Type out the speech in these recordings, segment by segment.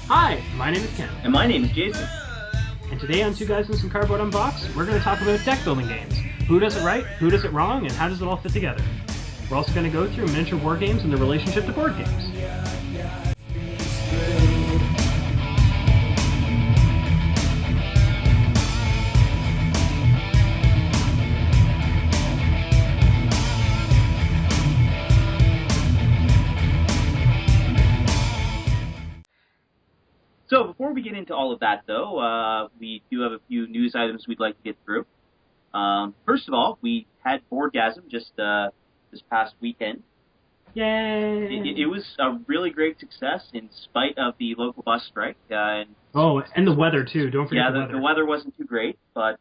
Hi, my name is Ken. And my name is Jason. And today on Two Guys and Some Cardboard Unboxed, we're going to talk about deck building games. Who does it right, who does it wrong, and how does it all fit together? We're also going to go through miniature war games and their relationship to board games. So before we get into all of that, though, we do have a few news items we'd like to get through. First of all, we had Wargasm just this past weekend. Yay! It was a really great success in spite of the local bus strike. And the weather, too. Don't forget the weather. The weather wasn't too great. But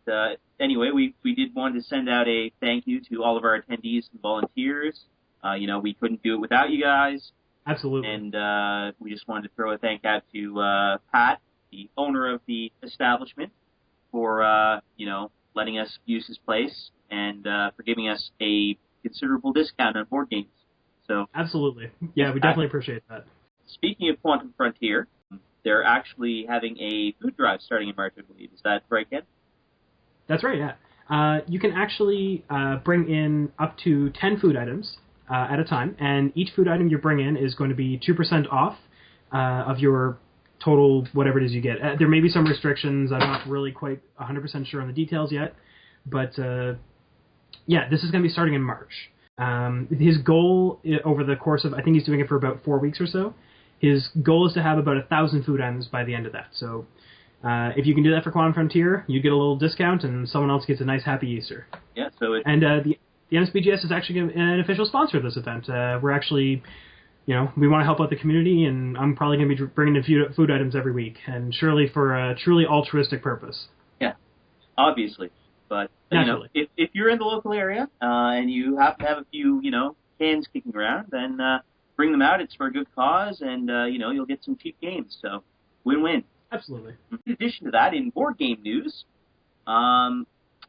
anyway, we did want to send out a thank you to all of our attendees and volunteers. We couldn't do it without you guys. Absolutely. And we just wanted to throw a thank out to Pat, the owner of the establishment, for letting us use his place and for giving us a considerable discount on board games. So absolutely. Yeah, we definitely appreciate that. Speaking of Quantum Frontier, they're actually having a food drive starting in March, I believe. Is that right, Ken? That's right, yeah. You can actually bring in up to 10 food items at a time, and each food item you bring in is going to be 2% off of your total whatever it is you get. There may be some restrictions. I'm not really quite 100% sure on the details yet, but this is going to be starting in March. His goal over the course of, I think he's doing it for about 4 weeks or so, his goal is to have about 1,000 food items by the end of that. So if you can do that for Quantum Frontier, you get a little discount, and someone else gets a nice Happy Easter. Yeah, so the NSBGS is actually an official sponsor of this event. We're actually, we want to help out the community, and I'm probably going to be bringing in food items every week, and surely for a truly altruistic purpose. Yeah, obviously. But, if you're in the local area and you happen to have a few, cans kicking around, then bring them out. It's for a good cause, and, you'll get some cheap games. So, win-win. Absolutely. In addition to that, in board game news,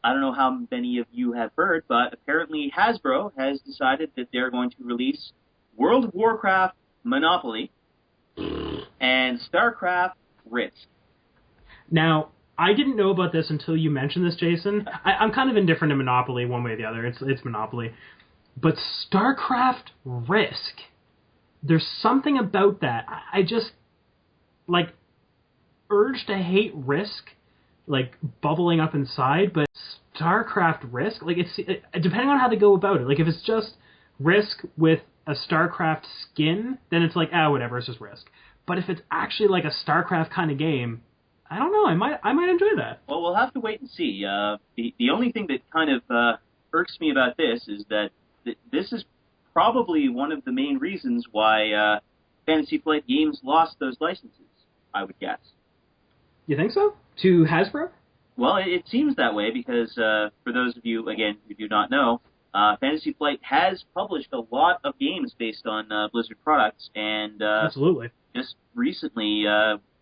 I don't know how many of you have heard, but apparently Hasbro has decided that they're going to release World of Warcraft Monopoly and StarCraft Risk. Now, I didn't know about this until you mentioned this, Jason. I'm kind of indifferent to Monopoly one way or the other. It's Monopoly. But StarCraft Risk, there's something about that. I just, urge to hate Risk, bubbling up inside, but StarCraft Risk, it's depending on how they go about it. If it's just Risk with a StarCraft skin, then it's whatever, it's just Risk. But if it's actually a StarCraft kind of game, I don't know, I might enjoy that. Well, we'll have to wait and see. The only thing that kind of irks me about this is that this is probably one of the main reasons why Fantasy Flight Games lost those licenses, I would guess. You think so? To Hasbro? Well, it seems that way because for those of you, again, who do not know, Fantasy Flight has published a lot of games based on Blizzard products, and absolutely, just recently,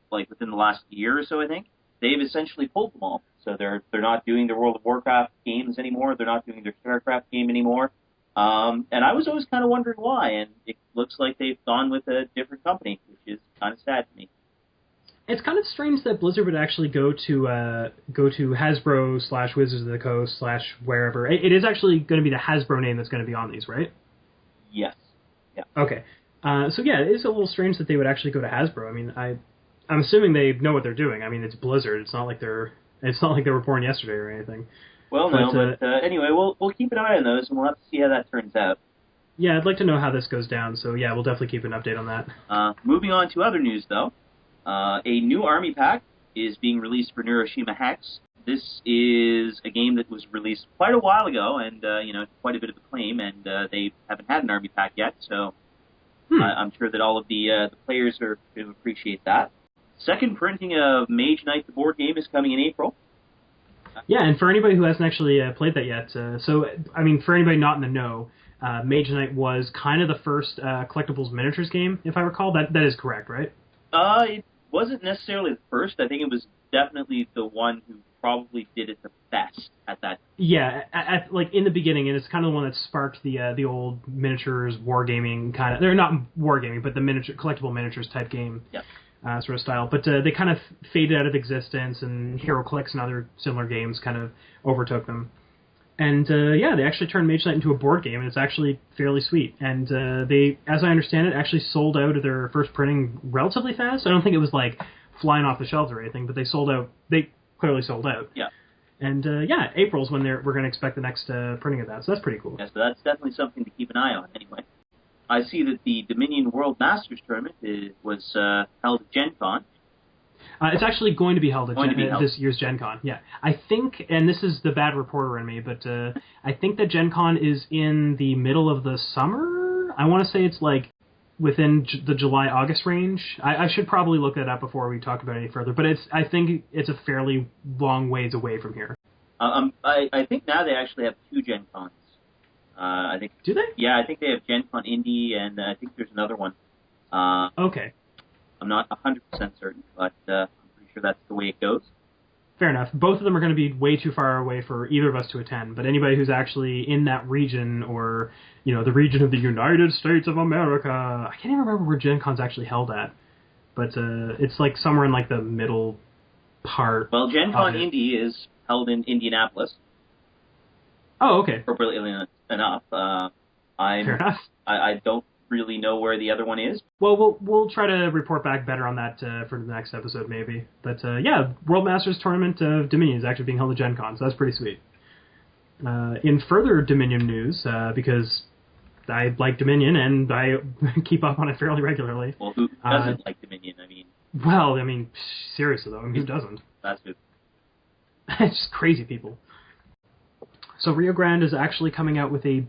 within the last year or so, I think, they've essentially pulled them all. So they're not doing their World of Warcraft games anymore. They're not doing their StarCraft game anymore. And I was always kind of wondering why, and it looks like they've gone with a different company, which is kind of sad to me. It's kind of strange that Blizzard would actually go to Hasbro / Wizards of the Coast / wherever. It is actually going to be the Hasbro name that's going to be on these, right? Yes. Yeah. Okay. It is a little strange that they would actually go to Hasbro. I mean, I'm assuming they know what they're doing. I mean, it's Blizzard. It's not like they were born yesterday or anything. Well, but anyway, we'll keep an eye on those, and we'll have to see how that turns out. Yeah, I'd like to know how this goes down. So yeah, we'll definitely keep an update on that. Moving on to other news, though. A new army pack is being released for Neuroshima Hex. This is a game that was released quite a while ago, and quite a bit of acclaim, and they haven't had an army pack yet, so I'm sure that all of the players are going to appreciate that. Second printing of Mage Knight, the board game, is coming in April. Yeah, and for anybody who hasn't actually played that yet, for anybody not in the know, Mage Knight was kind of the first collectibles miniatures game, if I recall. That is correct, right? It wasn't necessarily the first. I think it was definitely the one who probably did it the best at that. Yeah, in the beginning, and it's kind of the one that sparked the old miniatures wargaming kind of. They're not wargaming, but the collectible miniatures type game. Yeah. sort of style. But they kind of faded out of existence, and HeroClix and other similar games kind of overtook them. And they actually turned Mage Knight into a board game, and it's actually fairly sweet. And they, as I understand it, actually sold out of their first printing relatively fast. I don't think it was like flying off the shelves or anything, but they sold out. They clearly sold out. Yeah. And April's when we're going to expect the next printing of that, so that's pretty cool. Yeah, so that's definitely something to keep an eye on. Anyway, I see that the Dominion World Masters tournament was held at Gen Con. It's actually going to be held at this year's Gen Con. Yeah, I think, and this is the bad reporter in me, but I think that Gen Con is in the middle of the summer. I want to say it's like within the July-August range. I should probably look that up before we talk about it any further, but I think it's a fairly long ways away from here. I think now they actually have 2 Gen Cons. I think. Do they? Yeah, I think they have Gen Con Indy, and I think there's another one. Okay. I'm not 100% certain, but I'm pretty sure that's the way it goes. Fair enough. Both of them are going to be way too far away for either of us to attend, but anybody who's actually in that region, or, the region of the United States of America, I can't even remember where Gen Con's actually held at, but it's like somewhere in like the middle part. Well, Gen Con Indy is held in Indianapolis. Oh, okay. Appropriately enough. Fair enough. I don't really know where the other one is. Well, we'll try to report back better on that for the next episode, maybe. But World Masters Tournament of Dominion is actually being held at Gen Con, so that's pretty sweet. In further Dominion news, because I like Dominion and I keep up on it fairly regularly. Well, who doesn't like Dominion? Seriously though, who doesn't? That's good. It's just crazy people. So Rio Grande is actually coming out with a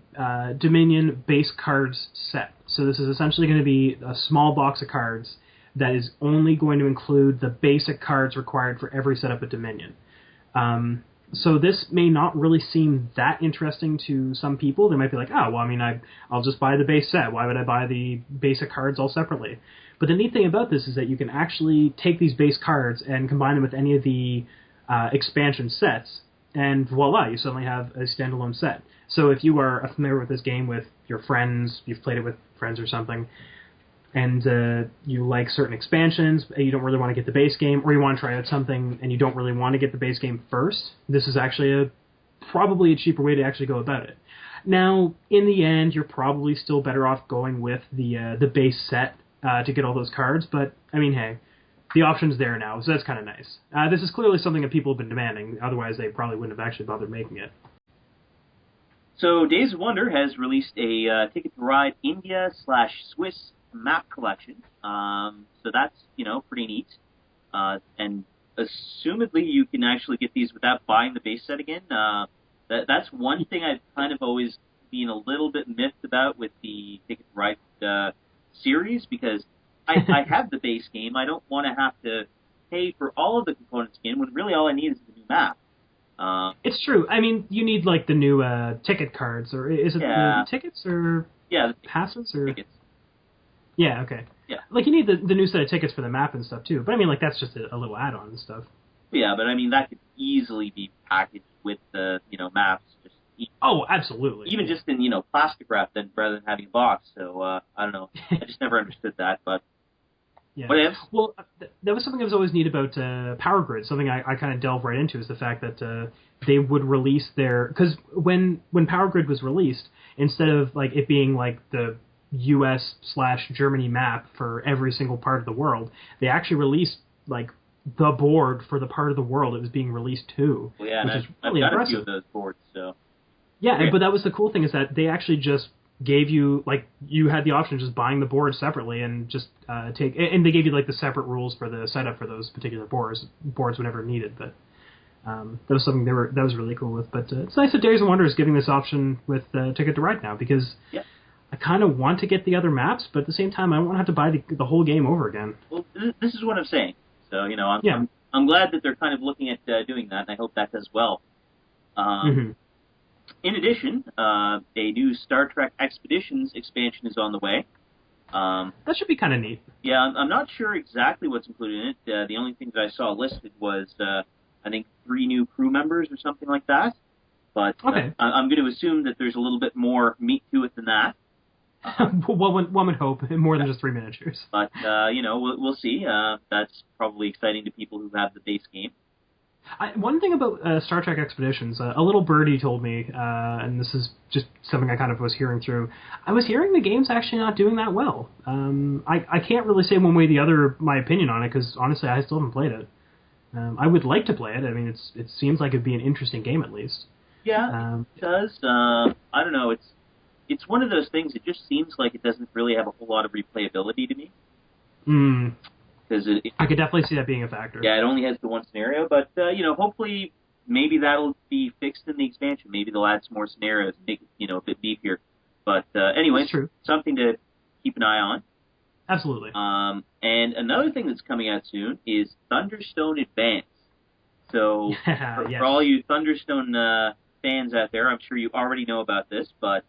Dominion base cards set. So this is essentially going to be a small box of cards that is only going to include the basic cards required for every setup at Dominion. So this may not really seem that interesting to some people. They might be like, I'll just buy the base set. Why would I buy the basic cards all separately? But the neat thing about this is that you can actually take these base cards and combine them with any of the expansion sets, and voila, you suddenly have a standalone set. So if you are familiar with this game with your friends, you've played it with friends or something, and you like certain expansions, and you don't really want to get the base game, or you want to try out something and you don't really want to get the base game first, this is actually probably a cheaper way to actually go about it. Now, in the end, you're probably still better off going with the base set to get all those cards, but, hey, the option's there now, so that's kind of nice. This is clearly something that people have been demanding, otherwise they probably wouldn't have actually bothered making it. So Days of Wonder has released a Ticket to Ride India/Swiss map collection. So that's, pretty neat. And assumedly you can actually get these without buying the base set again. That's one thing I've kind of always been a little bit miffed about with the Ticket to Ride series, because I have the base game. I don't want to have to pay for all of the components again, when really all I need is the new map. It's true. You need like the new ticket cards, or is it the tickets or passes or tickets? Yeah, okay. Yeah, like you need the new set of tickets for the map and stuff too. But that's just a little add-on and stuff. Yeah, but that could easily be packaged with the maps. Oh, absolutely. Even just in plastic wrap, rather than having a box. So I don't know. I just never understood that, but. Yeah. Well, that was something that was always neat about Power Grid. Something I kind of delved right into is the fact that they would release because when Power Grid was released, instead of like it being like the US/Germany map for every single part of the world, they actually released like the board for the part of the world it was being released to. Well, yeah, which is really I've got impressive. a few of those boards, so. Yeah, but that was the cool thing, is that they actually just gave you, like, you had the option of just buying the board separately and just and they gave you, like, the separate rules for the setup for those particular boards whenever needed, but that was something that was really cool with. But it's nice that Days of Wonder is giving this option with Ticket to Ride now, because I kind of want to get the other maps, but at the same time, I don't want to have to buy the whole game over again. Well, this is what I'm saying. So, I'm glad that they're kind of looking at doing that, and I hope that does well. In addition, a new Star Trek Expeditions expansion is on the way. That should be kind of neat. Yeah, I'm not sure exactly what's included in it. The only thing that I saw listed was, I think, 3 new crew members or something like that. But I'm going to assume that there's a little bit more meat to it than that. One would hope more than just 3 miniatures. But we'll see. That's probably exciting to people who have the base game. One thing about Star Trek Expeditions, a little birdie told me, and this is just something I kind of was hearing through. I was hearing the game's actually not doing that well. I can't really say one way or the other my opinion on it because honestly I still haven't played it. I would like to play it. I mean, it seems like it'd be an interesting game at least. Yeah, it does. I don't know. It's one of those things. It just seems like it doesn't really have a whole lot of replayability to me. Because I could definitely see that being a factor. Yeah, it only has the one scenario, but hopefully maybe that'll be fixed in the expansion. Maybe they'll add some more scenarios, and make it a bit beefier. But anyway, something to keep an eye on. Absolutely. And another thing that's coming out soon is Thunderstone Advance. So for all you Thunderstone fans out there, I'm sure you already know about this, but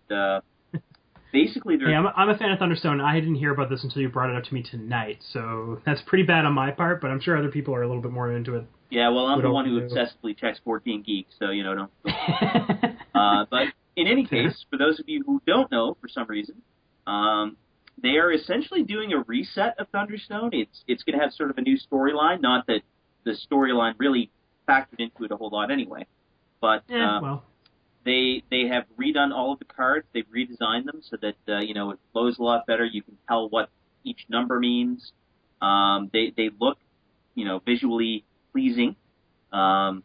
basically, I'm a fan of Thunderstone. I didn't hear about this until you brought it up to me tonight, so that's pretty bad on my part, but I'm sure other people are a little bit more into it. Yeah, well, I'm the one who obsessively checks 14 Geeks, so, don't... but in any case, for those of you who don't know, for some reason, they are essentially doing a reset of Thunderstone. It's going to have sort of a new storyline, not that the storyline really factored into it a whole lot anyway, but... They have redone all of the cards. They've redesigned them so that it flows a lot better. You can tell what each number means. They look visually pleasing. And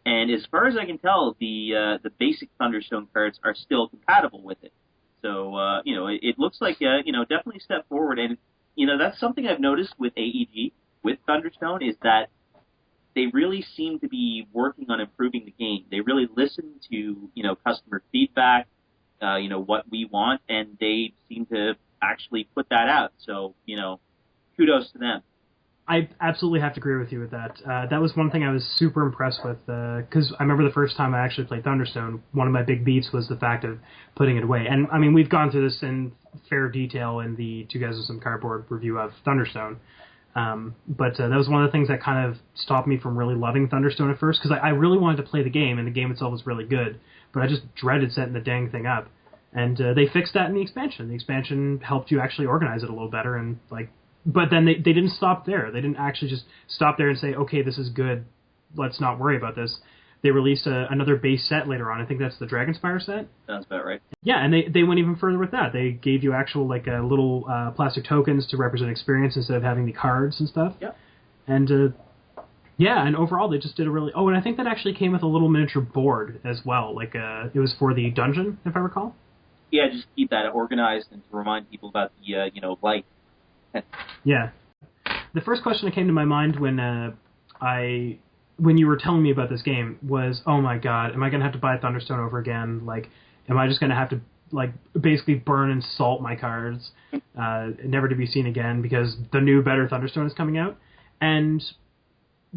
as far as I can tell, the basic Thunderstone cards are still compatible with it. So it looks like definitely a step forward. And that's something I've noticed with AEG with Thunderstone is that they really seem to be working on improving the game. They really listen to, customer feedback, what we want, and they seem to actually put that out. So, kudos to them. I absolutely have to agree with you with that. That was one thing I was super impressed with, because I remember the first time I actually played Thunderstone, one of my big beats was the fact of putting it away. And, I mean, we've gone through this in fair detail in the Two Guys with Some Cardboard review of Thunderstone. But that was one of the things that kind of stopped me from really loving Thunderstone at first, because I really wanted to play the game, and the game itself was really good, but I just dreaded setting the dang thing up. And they fixed that in the expansion. The expansion helped you actually organize it a little better, and but then they didn't stop there. They didn't actually just stop there and say, okay, this is good, let's not worry about this. They released another base set later on. I think that's the Dragonspire set. Sounds about right. Yeah, and they went even further with that. They gave you actual little plastic tokens to represent experience instead of having the cards and stuff. Yeah. And and overall they just did a really... Oh, and I think that actually came with a little miniature board as well. It was for the dungeon, if I recall. Yeah, just keep that organized and to remind people about the light. Yeah. The first question that came to my mind when you were telling me about this game was, oh my god, am I going to have to buy Thunderstone over again? Am I just going to have to, basically burn and salt my cards, never to be seen again, because the new, better Thunderstone is coming out? And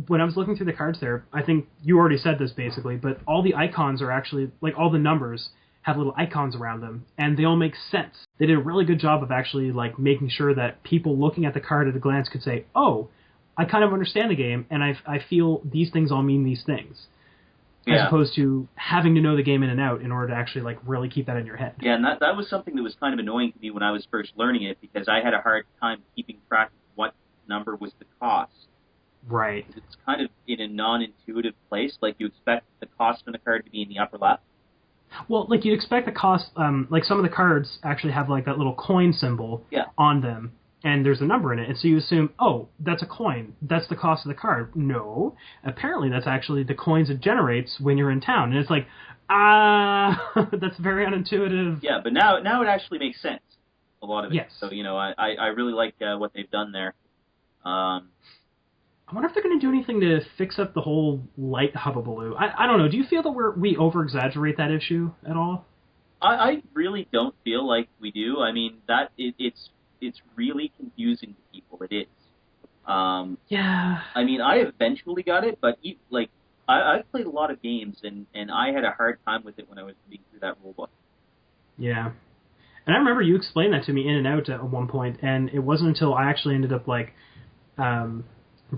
when I was looking through the cards there, I think you already said this, basically, but all the icons are actually, all the numbers have little icons around them, and they all make sense. They did a really good job of actually, making sure that people looking at the card at a glance could say, oh, I kind of understand the game, and I feel these things all mean these things. As opposed to having to know the game in and out in order to actually, really keep that in your head. Yeah, and that was something that was kind of annoying to me when I was first learning it, because I had a hard time keeping track of what number was the cost. Right. It's kind of in a non-intuitive place. You expect the cost on the card to be in the upper left. Well, you'd expect the cost, some of the cards actually have, that little coin symbol on them. And there's a number in it, and so you assume, oh, that's a coin. That's the cost of the card. No, apparently that's actually the coins it generates when you're in town. And it's that's very unintuitive. Yeah, but now it actually makes sense, a lot of it. Yes. So, I really like what they've done there. I wonder if they're going to do anything to fix up the whole light hubbubaloo. I don't know. Do you feel that we over-exaggerate that issue at all? I really don't feel like we do. I mean, it's really confusing to people. It is. Yeah. I mean, I eventually got it, but I've played a lot of games, and I had a hard time with it when I was reading through that rulebook. Yeah. And I remember you explained that to me in and out at one point, and it wasn't until I actually ended up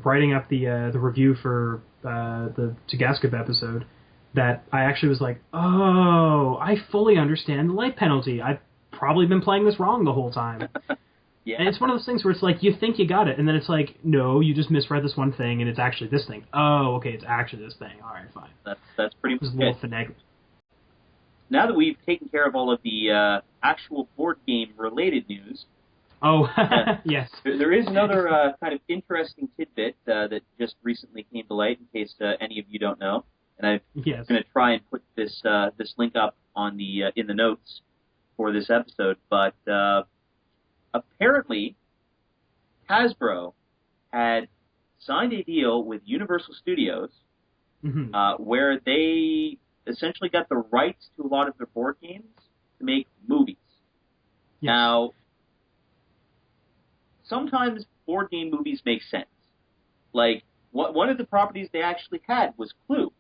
writing up the review for the Tagaskip episode that I actually was like, oh, I fully understand the light penalty. I probably been playing this wrong the whole time. Yeah. And it's one of those things where it's like, you think you got it, and then it's like, no, you just misread this one thing, and it's actually this thing. Oh, okay, it's actually this thing. All right, fine. That's pretty much it. A little finagling. Now that we've taken care of all of the actual board game-related news... Oh, yes. There is another kind of interesting tidbit that just recently came to light, in case any of you don't know. And I'm going to try and put this link up on the in the notes for this episode. But apparently, Hasbro had signed a deal with Universal Studios where they essentially got the rights to a lot of their board games to make movies. Yes. Now, sometimes board game movies make sense. Like, one of the properties they actually had was Clue.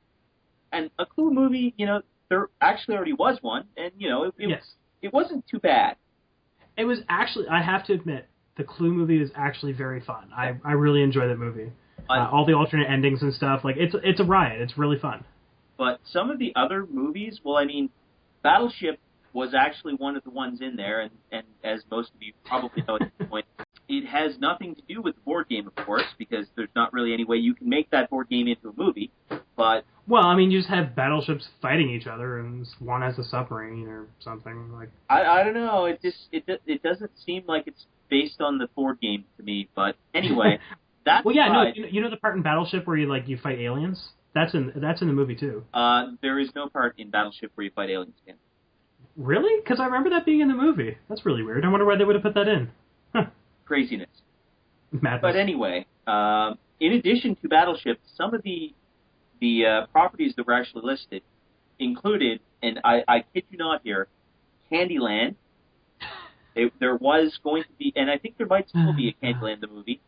And a Clue movie, there actually already was one, and, it wasn't too bad. It was actually, I have to admit, the Clue movie is actually very fun. I really enjoy that movie. All the alternate endings and stuff, like, it's a riot. It's really fun. But some of the other movies, well, I mean, Battleship was actually one of the ones in there, and as most of you probably know at this point, it has nothing to do with the board game, of course, because there's not really any way you can make that board game into a movie. But well, I mean, you just have battleships fighting each other, and one has a submarine or something like. I don't know. It doesn't seem like it's based on the board game to me. But anyway, that's well, yeah, no, you know the part in Battleship where you fight aliens. That's in the movie too. There is no part in Battleship where you fight aliens again. Really? Because I remember that being in the movie. That's really weird. I wonder why they would have put that in. Huh. Craziness. Madness. But anyway, in addition to Battleship, some of the properties that were actually listed included, and I kid you not here, Candyland. There was going to be, and I think there might still be a Candyland the movie.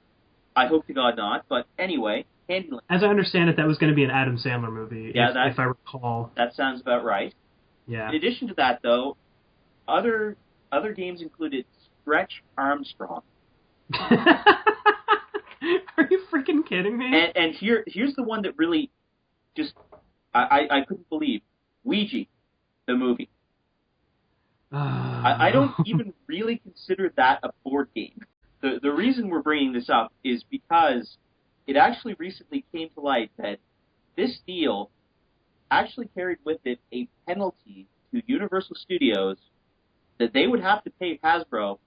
I hope to God not, but anyway, Candyland. As I understand it, that was going to be an Adam Sandler movie, if I recall. That sounds about right. Yeah. In addition to that, though, other games included Stretch Armstrong. Are you freaking kidding me? And here's the one that really just I couldn't believe. Ouija, the movie. I don't even really consider that a board game. The reason we're bringing this up is because it actually recently came to light that this deal actually carried with it a penalty to Universal Studios that they would have to pay Hasbro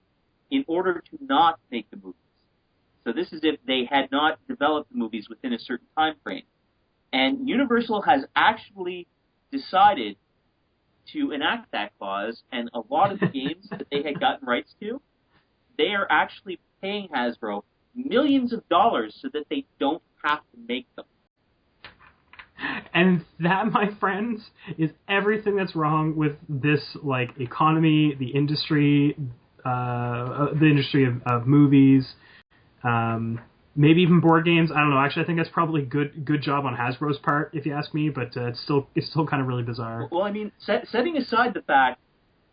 in order to not make the movies. So this is if they had not developed the movies within a certain time frame. And Universal has actually decided to enact that clause, and a lot of the games that they had gotten rights to, they are actually paying Hasbro millions of dollars so that they don't have to make them. And that, my friends, is everything that's wrong with this, like, economy, the industry of movies, maybe even board games. I don't know. Actually, I think that's probably good job on Hasbro's part, if you ask me. But it's still kind of really bizarre. Well, I mean, setting aside the fact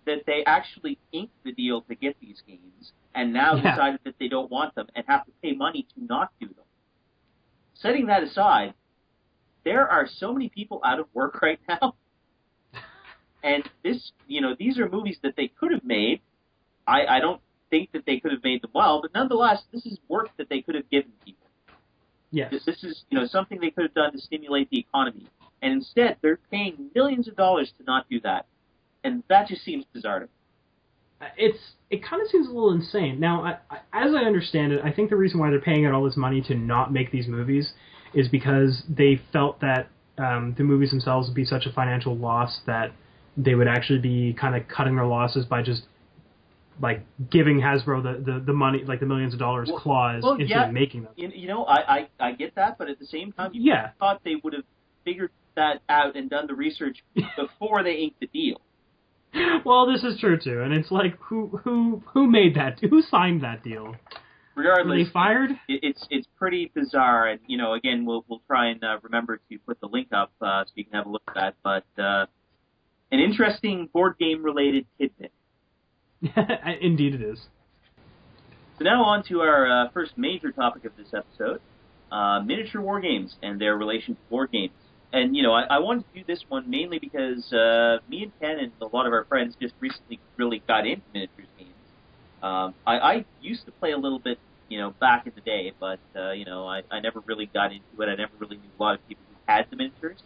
that they actually inked the deal to get these games, and now decided that they don't want them and have to pay money to not do them. Setting that aside, there are so many people out of work right now, and these are movies that they could have made. I don't think that they could have made them well, but nonetheless, this is work that they could have given people. Yes. This is something they could have done to stimulate the economy, and instead they're paying millions of dollars to not do that, and that just seems bizarre to me. It kind of seems a little insane. Now, as I understand it, I think the reason why they're paying out all this money to not make these movies is because they felt that the movies themselves would be such a financial loss that they would actually be kind of cutting their losses by just like giving Hasbro the money, like the millions of dollars clause into making them. I get that, but at the same time, you thought they would have figured that out and done the research before they inked the deal. Well, this is true too, and it's like who made that? Who signed that deal? Regardless, were they fired? It's pretty bizarre, and again, we'll try and remember to put the link up so you can have a look at that. But an interesting board game related tidbit. Indeed, it is. So now on to our first major topic of this episode: miniature wargames and their relation to board games. and I wanted to do this one mainly because me and Ken and a lot of our friends just recently really got into miniatures games. I used to play a little bit, back in the day, but I never really got into it. I never really knew a lot of people who had the miniatures.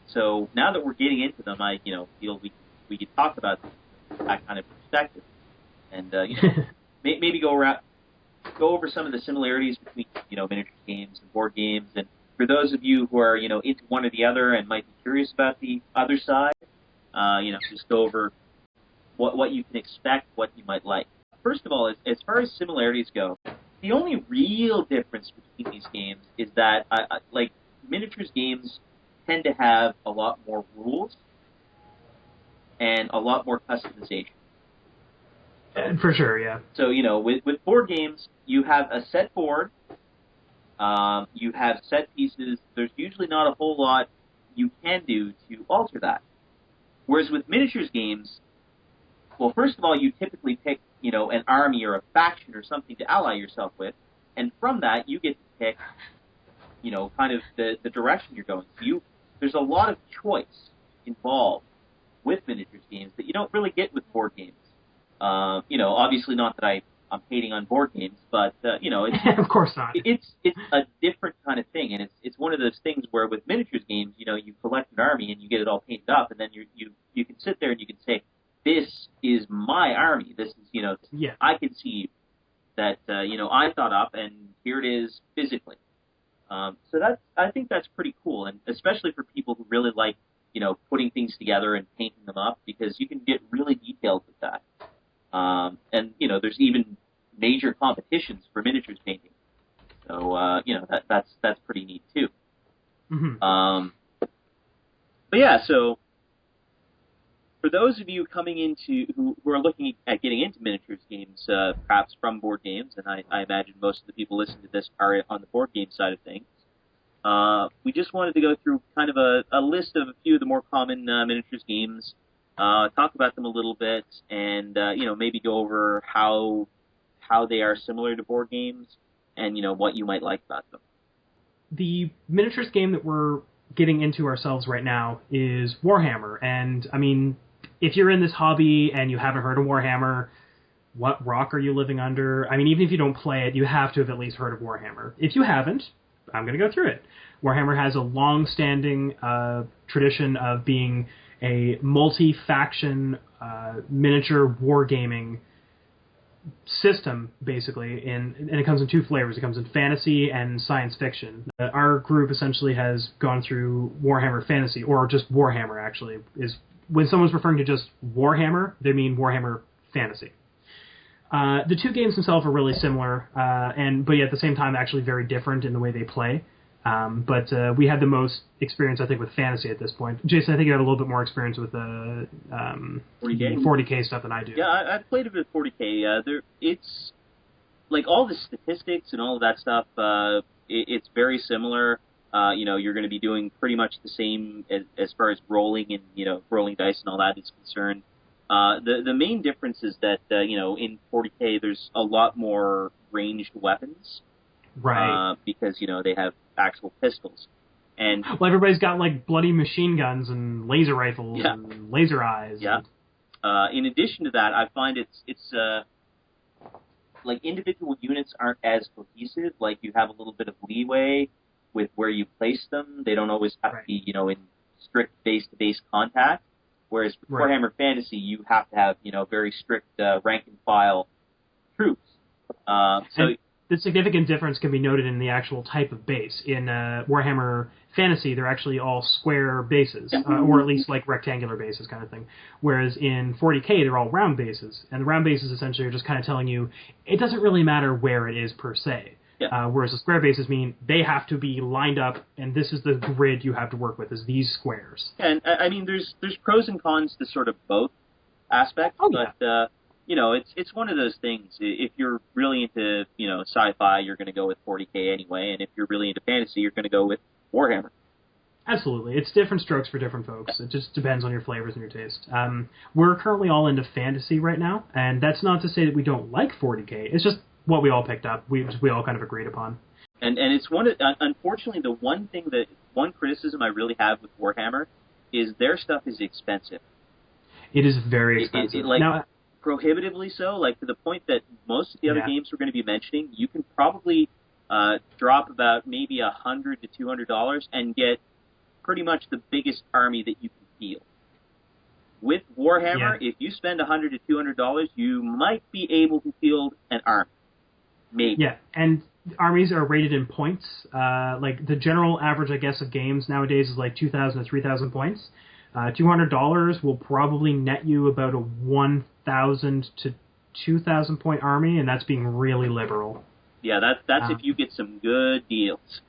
So now that we're getting into them, I feel we could talk about that kind of perspective, and maybe go over some of the similarities between miniature games and board games, and for those of you who are into one or the other and might be curious about the other side, just go over what you can expect, what you might like. First of all, as far as similarities go, the only real difference between these games is that like miniatures games tend to have a lot more rules and a lot more customization. For sure, yeah. So, with board games, you have a set board, you have set pieces. There's usually not a whole lot you can do to alter that. Whereas with miniatures games, well, first of all, you typically pick, an army or a faction or something to ally yourself with, and from that, you get to pick, kind of the direction you're going. So there's a lot of choice involved with miniatures games that you don't really get with board games. Obviously not that I'm hating on board games, but it's of course not. It's a different kind of thing, and it's one of those things where with miniatures games, you collect an army and you get it all painted up, and then you can sit there and you can say, this is my army. This is I can see that I thought up, and here it is physically. So I think that's pretty cool, and especially for people who really like putting things together and painting them up, because you can get really detailed with that. And there's even major competitions for miniatures painting. So that's pretty neat too. Mm-hmm. But yeah, so for those of you coming into who are looking at getting into miniatures games, perhaps from board games, and I imagine most of the people listening to this are on the board game side of things, we just wanted to go through kind of a list of a few of the more common miniatures games, talk about them a little bit, and maybe go over how they are similar to board games, and what you might like about them. The miniatures game that we're getting into ourselves right now is Warhammer, and I mean, if you're in this hobby and you haven't heard of Warhammer, what rock are you living under? I mean, even if you don't play it, you have to have at least heard of Warhammer. If you haven't, I'm going to go through it. Warhammer has a long-standing tradition of being a multi-faction miniature wargaming system, basically, and it comes in two flavors. It comes in fantasy and science fiction. Our group essentially has gone through Warhammer Fantasy, or just Warhammer, actually. Is when someone's referring to just Warhammer, they mean Warhammer Fantasy. The two games themselves are really similar, but yet at the same time actually very different in the way they play. But we had the most experience, I think, with fantasy at this point. Jason, I think you have a little bit more experience with 40K stuff than I do. Yeah, I've played a bit of 40K. It's like all the statistics and all of that stuff. It's very similar. You're going to be doing pretty much the same as far as rolling and rolling dice and all that is concerned. The main difference is that in 40K there's a lot more ranged weapons. Right. Because they have actual pistols, and everybody's got like bloody machine guns and laser rifles and laser eyes. Yeah. In addition to that, I find it's like individual units aren't as cohesive. Like you have a little bit of leeway with where you place them. They don't always have to be in strict base-to-base contact. Whereas with Warhammer Fantasy, you have to have very strict rank and file troops. The significant difference can be noted in the actual type of base. In Warhammer Fantasy, they're actually all square bases, or at least like rectangular bases kind of thing. Whereas in 40K, they're all round bases. And the round bases essentially are just kind of telling you it doesn't really matter where it is per se. Yeah. Whereas the square bases mean they have to be lined up, and this is the grid you have to work with, is these squares. And I mean, there's pros and cons to sort of both aspects, but it's one of those things. If you're really into sci-fi, you're going to go with 40K anyway, and if you're really into fantasy, you're going to go with Warhammer. Absolutely. It's different strokes for different folks. It just depends on your flavors and your taste. We're currently all into fantasy right now, and that's not to say that we don't like 40K. It's just what we all picked up. We all kind of agreed upon. And it's unfortunately, the one criticism I really have with Warhammer is their stuff is expensive. It is very expensive. Now, prohibitively so, like to the point that most of the other games we're going to be mentioning, you can probably drop about maybe $100 to $200 and get pretty much the biggest army that you can field. With Warhammer, if you spend $100 to $200, you might be able to field an army. Maybe. Yeah, and armies are rated in points. Like the general average, I guess, of games nowadays is like 2,000 to 3,000 points. $200 will probably net you about a 1,000 to 2,000 point army, and that's being really liberal. Yeah, that's if you get some good deals.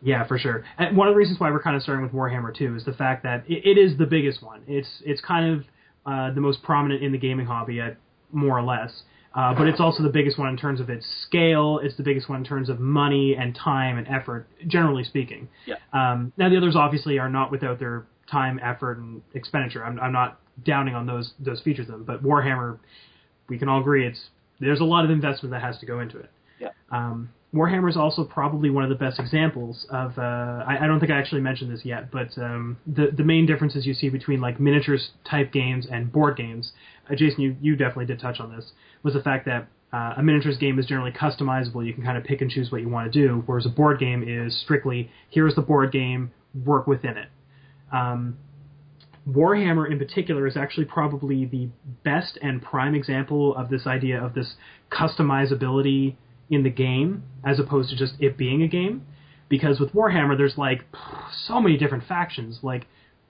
Yeah, for sure. And one of the reasons why we're kind of starting with Warhammer 2 is the fact that it is the biggest one. It's kind of the most prominent in the gaming hobby, more or less. But it's also the biggest one in terms of its scale. It's the biggest one in terms of money and time and effort, generally speaking. Yeah. Now, the others obviously are not without their time, effort, and expenditure. I'm not downing on those features of them. But Warhammer, we can all agree, there's a lot of investment that has to go into it. Yeah. Warhammer is also probably one of the best examples of. I don't think I actually mentioned this yet, but the main differences you see between like miniatures type games and board games. Jason, you definitely did touch on this. Was the fact that a miniatures game is generally customizable. You can kind of pick and choose what you want to do, whereas a board game is strictly here's the board game, work within it. Warhammer in particular is actually probably the best and prime example of this idea of this customizability in the game as opposed to just it being a game, because with Warhammer there's like so many different factions. Like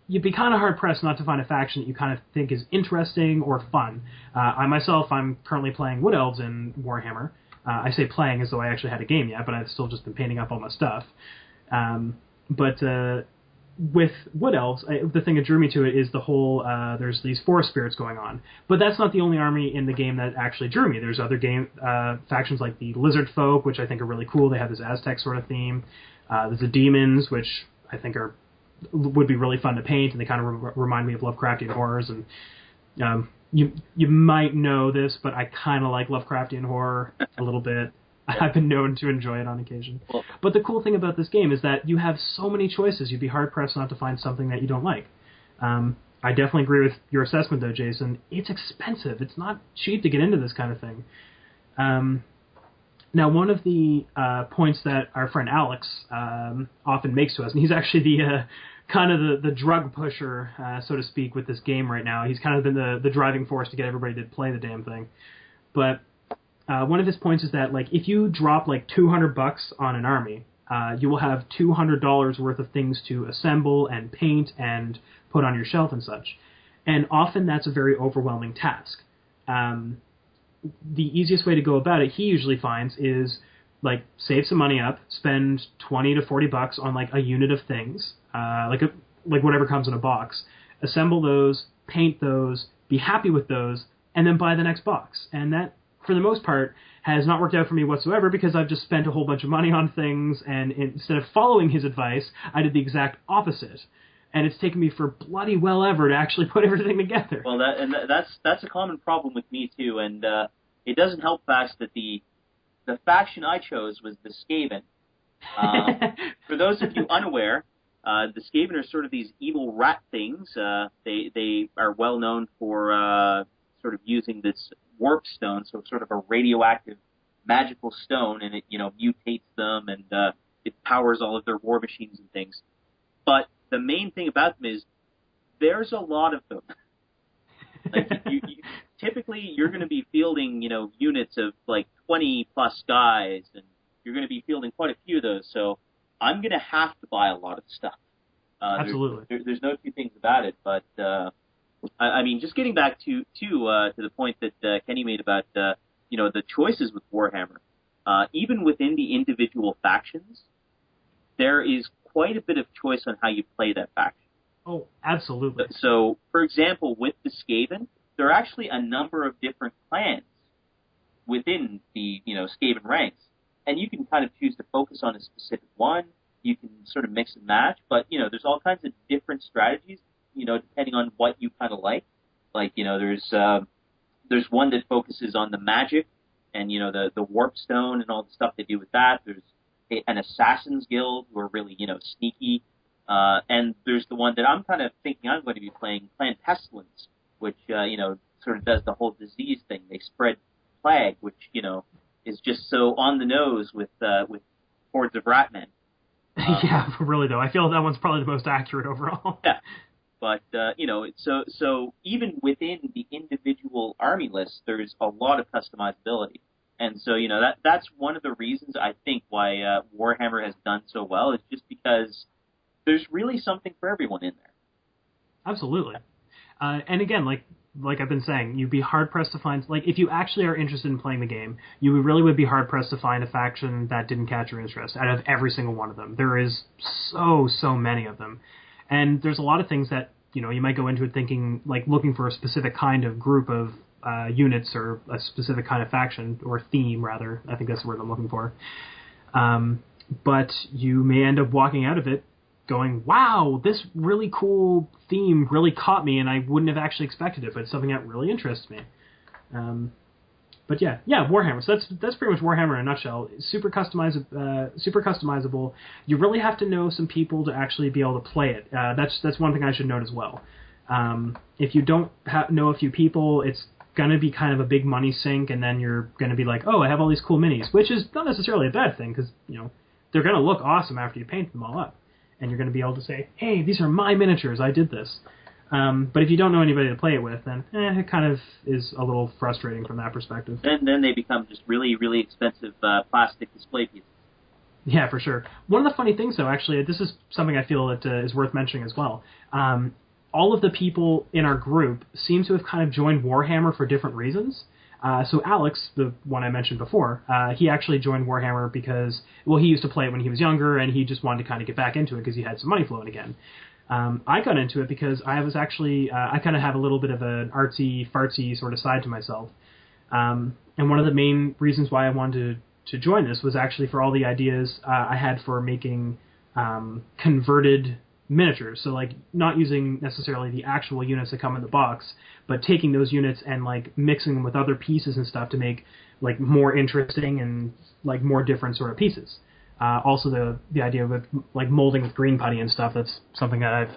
you'd be kind of hard pressed not to find a faction that you kind of think is interesting or fun. I'm currently playing Wood Elves in Warhammer. I say playing as though I actually had a game yet, but I've still just been painting up all my stuff. With Wood Elves, the thing that drew me to it is the whole, there's these forest spirits going on. But that's not the only army in the game that actually drew me. There's other factions like the Lizard Folk, which I think are really cool. They have this Aztec sort of theme. There's the Demons, which I think would be really fun to paint, and they kind of remind me of Lovecraftian horrors. And you might know this, but I kind of like Lovecraftian horror a little bit. I've been known to enjoy it on occasion. Well, but the cool thing about this game is that you have so many choices, you'd be hard-pressed not to find something that you don't like. I definitely agree with your assessment, though, Jason. It's expensive. It's not cheap to get into this kind of thing. Now, one of the points that our friend Alex often makes to us, and he's actually the kind of the drug pusher, so to speak, with this game right now. He's kind of been the driving force to get everybody to play the damn thing. But one of his points is that, like, if you drop like $200 on an army, you will have $200 worth of things to assemble and paint and put on your shelf and such. And often that's a very overwhelming task. The easiest way to go about it, he usually finds, is like save some money up, spend $20 to $40 on like a unit of things, like whatever comes in a box, assemble those, paint those, be happy with those, and then buy the next box. And that, for the most part, has not worked out for me whatsoever because I've just spent a whole bunch of money on things, and instead of following his advice, I did the exact opposite. And it's taken me for bloody well ever to actually put everything together. Well, that's a common problem with me too, and it doesn't help fast that the faction I chose was the Skaven. For those of you unaware, the Skaven are sort of these evil rat things. They are well known for sort of using this warp stone, so sort of a radioactive magical stone, and it mutates them, and it powers all of their war machines and things. But the main thing about them is there's a lot of them. Like typically you're going to be fielding, units of like 20 plus guys, and you're going to be fielding quite a few of those. So I'm going to have to buy a lot of stuff. Absolutely. There's no two things about it. But I mean, just getting back to the point that Kenny made about the choices with Warhammer, even within the individual factions, there is quite a bit of choice on how you play that faction. Oh, absolutely. So, for example, with the Skaven, there are actually a number of different clans within the Skaven ranks, and you can kind of choose to focus on a specific one. You can sort of mix and match, but there's all kinds of different strategies, depending on what you kind of like. Like there's one that focuses on the magic and the warp stone and all the stuff they do with that. There's an Assassin's Guild who are really, sneaky. And there's the one that I'm kind of thinking I'm going to be playing, Plant Pestilence, which, sort of does the whole disease thing. They spread plague, which, is just so on the nose with hordes of ratmen. Yeah, really though. I feel that one's probably the most accurate overall. Yeah. But, so even within the individual army lists, there's a lot of customizability. And so, that's one of the reasons I think why Warhammer has done so well, is just because there's really something for everyone in there. Absolutely. And again, like I've been saying, you'd be hard-pressed to find, if you actually are interested in playing the game, you really would be hard-pressed to find a faction that didn't catch your interest out of every single one of them. There is so many of them. And there's a lot of things that, you might go into it thinking, looking for a specific kind of group of units or a specific kind of faction, or theme, rather. I think that's the word I'm looking for. But you may end up walking out of it going, wow, this really cool theme really caught me, and I wouldn't have actually expected it, but it's something that really interests me. But yeah, Warhammer. So that's pretty much Warhammer in a nutshell. Super customizable. You really have to know some people to actually be able to play it. That's one thing I should note as well. If you don't know a few people, it's going to be kind of a big money sink, and then you're going to be like, oh, I have all these cool minis, which is not necessarily a bad thing, because they're going to look awesome after you paint them all up. And you're going to be able to say, hey, these are my miniatures, I did this. But if you don't know anybody to play it with, then it kind of is a little frustrating from that perspective. And then they become just really, really expensive plastic display pieces. Yeah, for sure. One of the funny things, though, actually, this is something I feel that is worth mentioning as well. All of the people in our group seem to have kind of joined Warhammer for different reasons. So Alex, the one I mentioned before, he actually joined Warhammer because, he used to play it when he was younger, and he just wanted to kind of get back into it because he had some money flowing again. I got into it because I was actually, I kind of have a little bit of an artsy-fartsy sort of side to myself. And one of the main reasons why I wanted to join this was actually for all the ideas I had for making converted miniatures. So, not using necessarily the actual units that come in the box, but taking those units and, mixing them with other pieces and stuff to make, more interesting and, more different sort of pieces. Also, the idea of molding with green putty and stuff, that's something that I've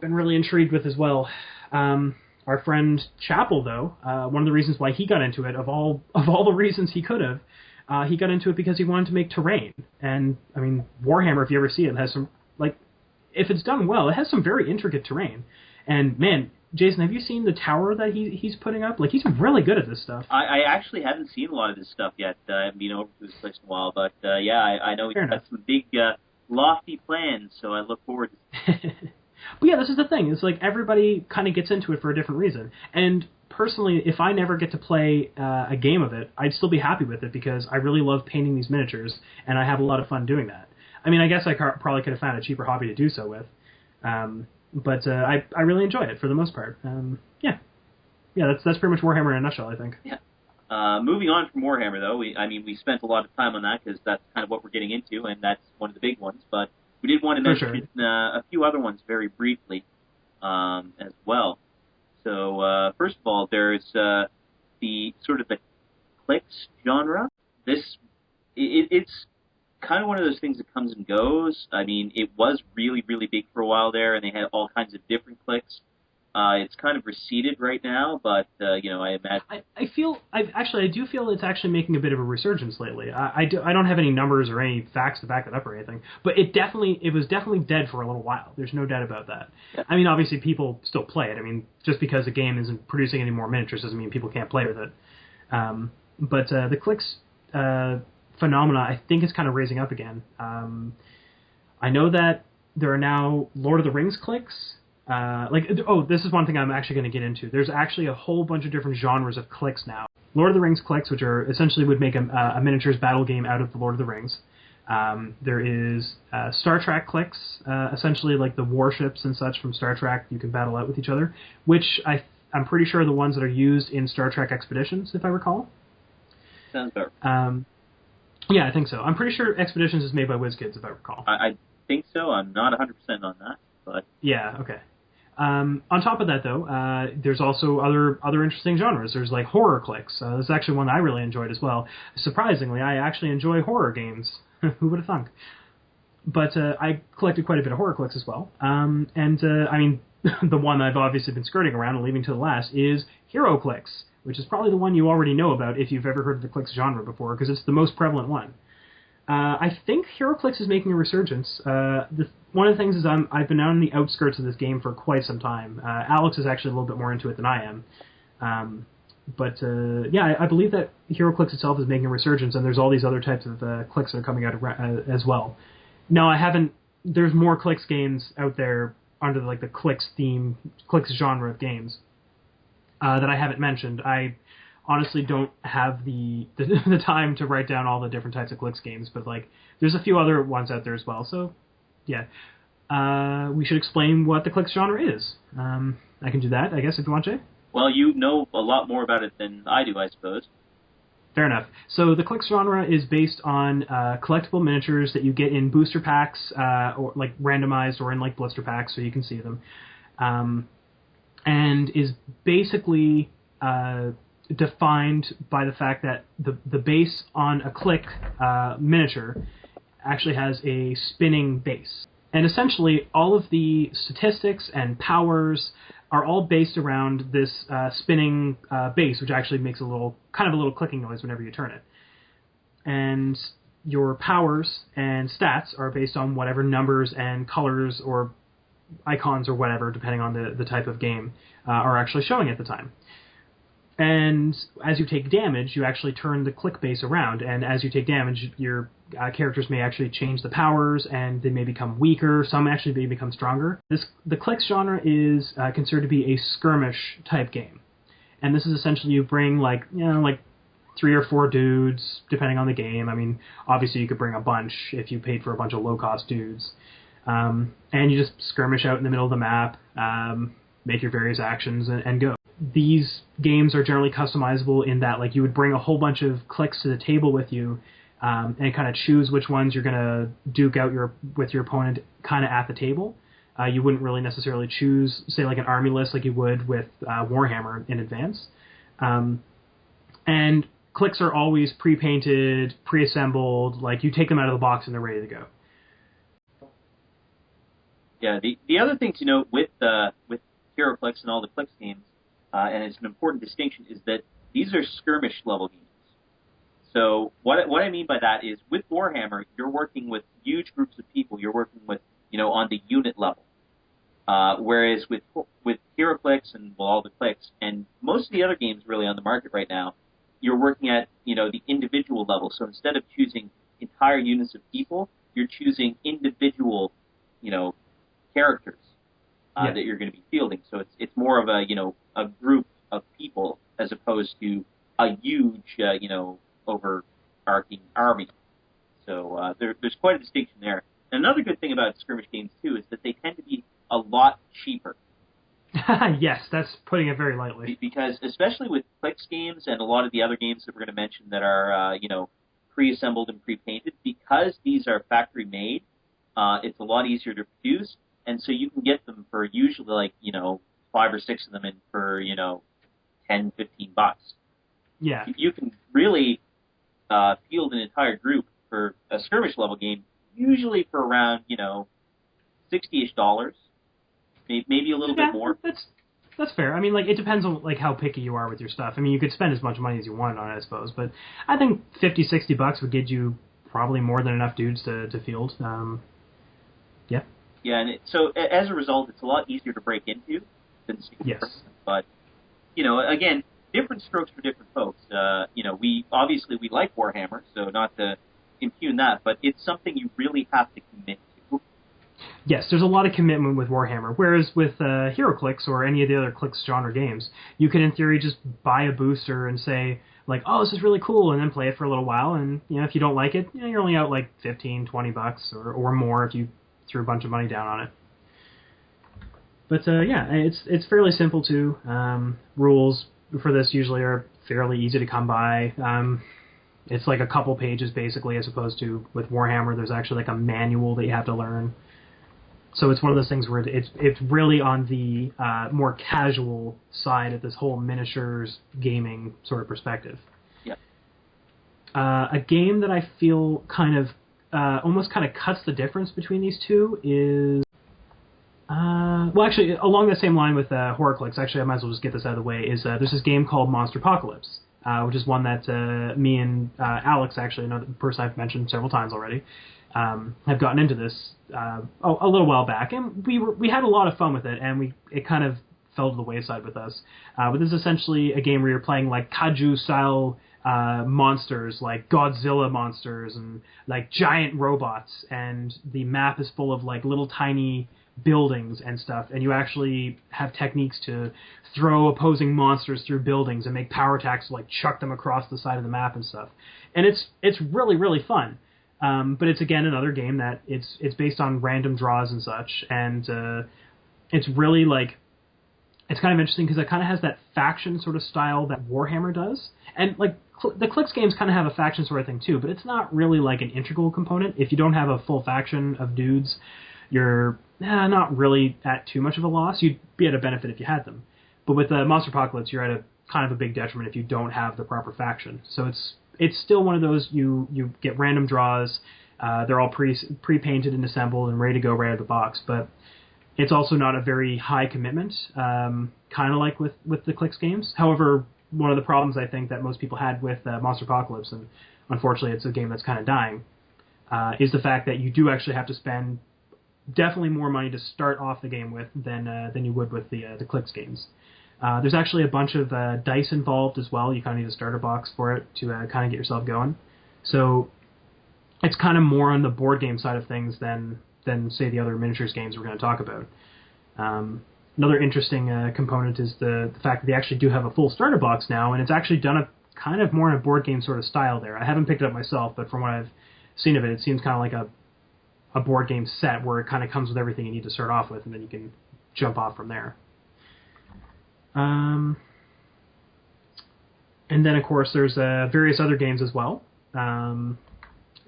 been really intrigued with as well. Our friend Chappell, though, one of the reasons why he got into it, of all the reasons he could have, he got into it because he wanted to make terrain. And, I mean, Warhammer, if you ever see it, has some, if it's done well, it has some very intricate terrain. And, man, Jason, have you seen the tower that he's putting up? He's really good at this stuff. I actually haven't seen a lot of this stuff yet. I haven't been over to this place in a while. But, I know he's got some big, lofty plans, so I look forward to it. But, yeah, this is the thing. It's everybody kind of gets into it for a different reason. And, personally, if I never get to play a game of it, I'd still be happy with it because I really love painting these miniatures, and I have a lot of fun doing that. I mean, I guess I probably could have found a cheaper hobby to do so with. But I really enjoy it for the most part. Yeah, that's pretty much Warhammer in a nutshell, I think. Yeah. Moving on from Warhammer, though, we spent a lot of time on that because that's kind of what we're getting into, and that's one of the big ones. But we did want to mention a few other ones very briefly as well. So first of all, there's the sort of the clicks genre. It's kind of one of those things that comes and goes. I mean, it was really, really big for a while there, and they had all kinds of different clicks. It's kind of receded right now, but, I imagine... I do feel it's actually making a bit of a resurgence lately. I don't have any numbers or any facts to back it up or anything, but it was definitely dead for a little while. There's no doubt about that. Yeah. I mean, obviously, people still play it. I mean, just because a game isn't producing any more miniatures doesn't mean people can't play with it. But the clicks... phenomena, I think, is kind of raising up again. I know that there are now Lord of the Rings clicks. This is one thing I'm actually going to get into. There's actually a whole bunch of different genres of clicks now. Lord of the Rings clicks, which are essentially would make a miniatures battle game out of the Lord of the Rings. There is Star Trek clicks, essentially like the warships and such from Star Trek. You can battle out with each other, which I'm pretty sure are the ones that are used in Star Trek Expeditions, if I recall. Sounds better. Yeah, I think so. I'm pretty sure Expeditions is made by WizKids, if I recall. I think so. I'm not 100% on that, but... Yeah, okay. On top of that, though, there's also other interesting genres. There's, horror clicks. This is actually one I really enjoyed as well. Surprisingly, I actually enjoy horror games. Who would have thunk? But I collected quite a bit of horror clicks as well. I mean, the one I've obviously been skirting around and leaving to the last is Hero Clicks, which is probably the one you already know about if you've ever heard of the clicks genre before, because it's the most prevalent one. I think Hero Clicks is making a resurgence. One of the things is I've been out on the outskirts of this game for quite some time. Alex is actually a little bit more into it than I am. I believe that Hero Clicks itself is making a resurgence, and there's all these other types of clicks that are coming out as well. No, I haven't. There's more clicks games out there under the clicks theme, clicks genre of games that I haven't mentioned. I honestly don't have the time to write down all the different types of clicks games, but there's a few other ones out there as well. So yeah, we should explain what the clicks genre is. I can do that, I guess, if you want, Jay. Well, you know a lot more about it than I do, I suppose. Fair enough. So the clicks genre is based on collectible miniatures that you get in booster packs, or randomized, or in blister packs, so you can see them, and is basically defined by the fact that the base on a click miniature actually has a spinning base, and essentially all of the statistics and powers are all based around this spinning base, which actually makes a little clicking noise whenever you turn it. And your powers and stats are based on whatever numbers and colors or icons or whatever, depending on the type of game, are actually showing at the time. And as you take damage, you actually turn the click base around, and as you take damage, your characters may actually change the powers, and they may become weaker. Some actually may become stronger. The clicks genre is considered to be a skirmish type game, and this is essentially you bring 3 or 4 dudes, depending on the game. I mean, obviously you could bring a bunch if you paid for a bunch of low-cost dudes, and you just skirmish out in the middle of the map, make your various actions, and go. These games are generally customizable in that you would bring a whole bunch of clicks to the table with you, and kind of choose which ones you're going to duke out with your opponent kind of at the table. You wouldn't really necessarily choose, say, an army list like you would with Warhammer in advance. And clicks are always pre-painted, pre-assembled. You take them out of the box and they're ready to go. Yeah, the other thing to note with HeroClix and all the clicks games, and it's an important distinction, is that these are skirmish level games. So what I mean by that is with Warhammer, you're working with huge groups of people. You're working with, on the unit level. Whereas with HeroClix and all the clicks, and most of the other games really on the market right now, you're working at, the individual level. So instead of choosing entire units of people, you're choosing individual, characters that you're going to be fielding. So it's more of a group of people as opposed to a huge, overarching army. So there's quite a distinction there. And another good thing about skirmish games, too, is that they tend to be a lot cheaper. Yes, that's putting it very lightly. Because especially with clicks games and a lot of the other games that we're going to mention that are, pre-assembled and pre-painted, because these are factory-made, it's a lot easier to produce, and so you can get them for usually 5 or 6 of them in for, $10, $15. Yeah. You can really field an entire group for a skirmish level game, usually for around, $60-ish, maybe a little bit more. That's fair. I mean, it depends on how picky you are with your stuff. I mean, you could spend as much money as you want on it, I suppose, but I think $50-$60 would get you probably more than enough dudes to field. Yeah. Yeah, and so as a result, it's a lot easier to break into than 60%. Yes. But again, different strokes for different folks. We like Warhammer, so not to impugn that, but it's something you really have to commit to. Yes, there's a lot of commitment with Warhammer, whereas with HeroClix or any of the other clicks genre games, you could in theory just buy a booster and say, oh, this is really cool, and then play it for a little while, and if you don't like it, you're only out $15-$20 or more if you threw a bunch of money down on it. But it's fairly simple too. Rules for this usually are fairly easy to come by. It's a couple pages basically, as opposed to with Warhammer, there's actually a manual that you have to learn. So it's one of those things where it's really on the more casual side of this whole miniatures gaming sort of perspective. Yeah. A game that I feel kind of almost kind of cuts the difference between these two is... well, actually, along the same line with Horror Clicks, actually, I might as well just get this out of the way, is there's this game called Monster Apocalypse, which is one that me and Alex, actually, another person I've mentioned several times already, have gotten into this a little while back, and we had a lot of fun with it, and it kind of fell to the wayside with us. But this is essentially a game where you're playing like kaiju-style monsters, like Godzilla monsters, and like giant robots, and the map is full of like little tiny buildings and stuff, and you actually have techniques to throw opposing monsters through buildings and make power attacks to like chuck them across the side of the map and stuff. And it's really, really fun. But it's, again, another game that it's based on random draws and such, and it's really like, it's kind of interesting because it kind of has that faction sort of style that Warhammer does. And like the Clicks games kind of have a faction sort of thing too, but it's not really like an integral component. If you don't have a full faction of dudes, you're not really at too much of a loss. You'd be at a benefit if you had them. But with Monster Apocalypse, you're at a kind of a big detriment if you don't have the proper faction. So it's still one of those, you get random draws, they're all pre-painted and assembled and ready to go right out of the box, but it's also not a very high commitment, kind of like with the Clicks games. However, one of the problems I think that most people had with Monster Apocalypse, and unfortunately it's a game that's kind of dying, is the fact that you do actually have to spend definitely more money to start off the game with than you would with the Clicks games. There's actually a bunch of dice involved as well. You kind of need a starter box for it to kind of get yourself going. So it's kind of more on the board game side of things than say the other miniatures games we're going to talk about. Another interesting component is the fact that they actually do have a full starter box now, and it's actually done a kind of more in a board game sort of style there. I haven't picked it up myself, but from what I've seen of it, it seems kind of like a board game set where it kind of comes with everything you need to start off with, and then you can jump off from there. And then, of course, there's various other games as well.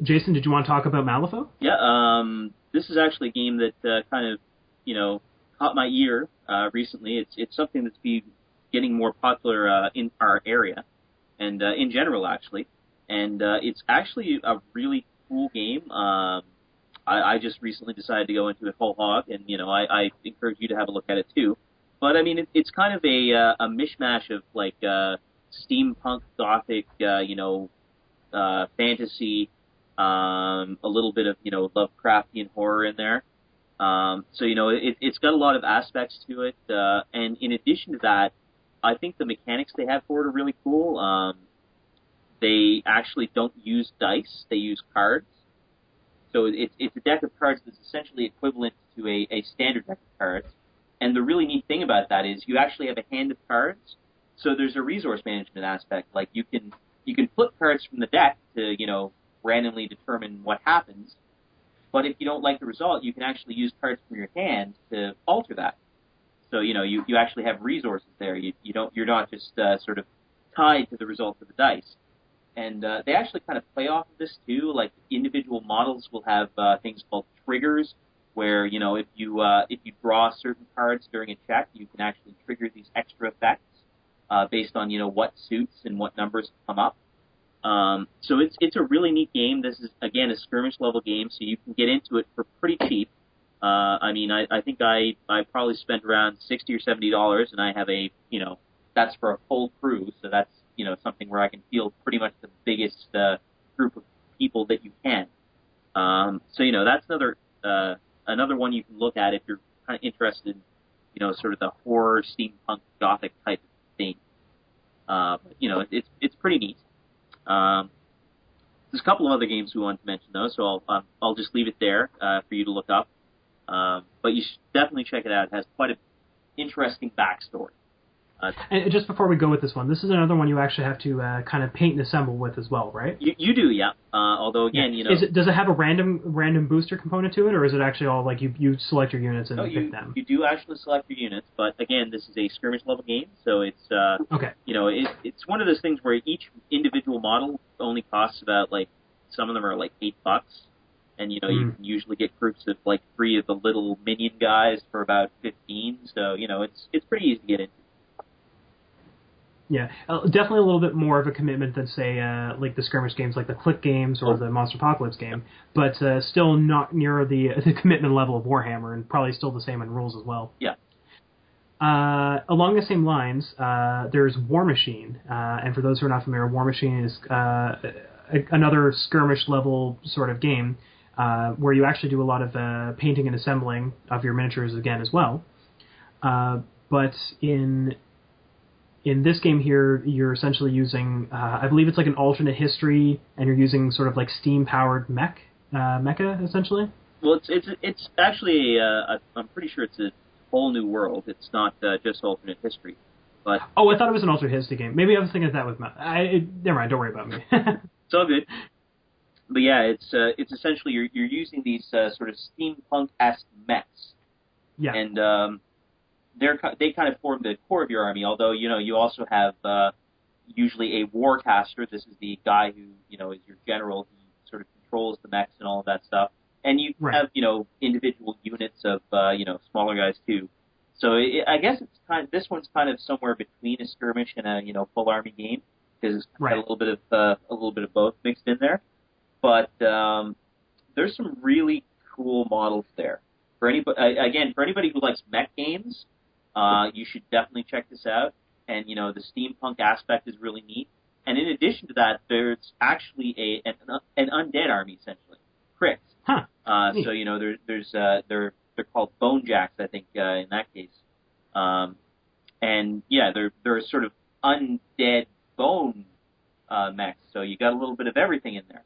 Jason, did you want to talk about Malifaux? Yeah, this is actually a game that kind of, caught my ear recently. It's something that's been getting more popular in our area, and in general, actually. And it's actually a really cool game. I just recently decided to go into it whole hog, and I encourage you to have a look at it too. But I mean, it's kind of a mishmash of like steampunk, gothic, fantasy, a little bit of Lovecraftian horror in there. So it's got a lot of aspects to it, and in addition to that, I think the mechanics they have for it are really cool. They actually don't use dice; they use cards. So it's a deck of cards that's essentially equivalent to a standard deck of cards. And the really neat thing about that is you actually have a hand of cards. So there's a resource management aspect. Like you can flip cards from the deck to randomly determine what happens. But if you don't like the result, you can actually use cards from your hand to alter that. So you actually have resources there. You're not just sort of tied to the results of the dice. And they actually kind of play off of this too. Like individual models will have things called triggers, where if you draw certain cards during a check, you can actually trigger these extra effects based on what suits and what numbers come up. So it's a really neat game. This is again a skirmish level game, so you can get into it for pretty cheap. I think I probably spent around $60 or $70, and I have that's for a full crew, so that's something where I can field pretty much the biggest group of people that you can. So that's another one you can look at if you're kind of interested in sort of the horror, steampunk, gothic type of thing. But it's pretty neat. There's a couple of other games we wanted to mention though, so I'll just leave it there for you to look up. But you should definitely check it out. It has quite an interesting backstory. And just before we go with this one, this is another one you actually have to kind of paint and assemble with as well, right? You do, yeah. Although again, does it have a random booster component to it, or is it actually all like you select your units and pick them? You do actually select your units, but again, this is a skirmish level game, so it's okay. It's one of those things where each individual model only costs about some of them are like $8, and you can usually get groups of 3 of the little minion guys for about $15. So it's pretty easy to get into. Yeah, definitely a little bit more of a commitment than, say, like the skirmish games, like the Click games or the Monster Apocalypse game, but still not near the commitment level of Warhammer, and probably still the same in rules as well. Yeah. Along the same lines, there's War Machine, and for those who are not familiar, War Machine is another skirmish level sort of game where you actually do a lot of painting and assembling of your miniatures again as well. But in this game here, you're essentially using, I believe it's like an alternate history, and you're using sort of like steam-powered mecha, essentially. Well, it's actually, I'm pretty sure it's a whole new world. It's not just alternate history. But oh, I thought it was an alternate history game. Maybe I was thinking of that with never mind, don't worry about me. It's all good. But yeah, it's essentially you're using these sort of steampunk-esque mechs. Yeah. And they kind of form the core of your army, although, you also have usually a warcaster. This is the guy who, is your general. He sort of controls the mechs and all of that stuff. And you have, individual units of, smaller guys too. So I guess this one's kind of somewhere between a skirmish and a, full army game, because it's got a little bit of both mixed in there. But there's some really cool models there. For anybody who likes mech games, you should definitely check this out. And, the steampunk aspect is really neat. And in addition to that, there's actually an undead army, essentially. Crits. Huh. So, they're called bone jacks, I think, in that case. And, yeah, they're sort of undead bone mechs. So you got a little bit of everything in there.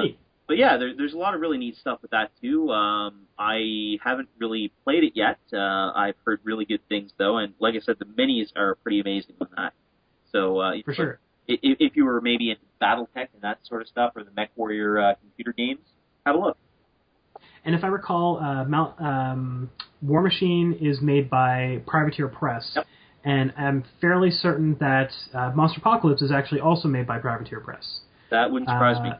Neat. But yeah, there's a lot of really neat stuff with that too. I haven't really played it yet. I've heard really good things though, and like I said, the minis are pretty amazing on that. So for sure, if you were maybe into BattleTech and that sort of stuff, or the MechWarrior computer games, have a look. And if I recall, War Machine is made by Privateer Press, yep. And I'm fairly certain that Monster Apocalypse is actually also made by Privateer Press. That wouldn't surprise me.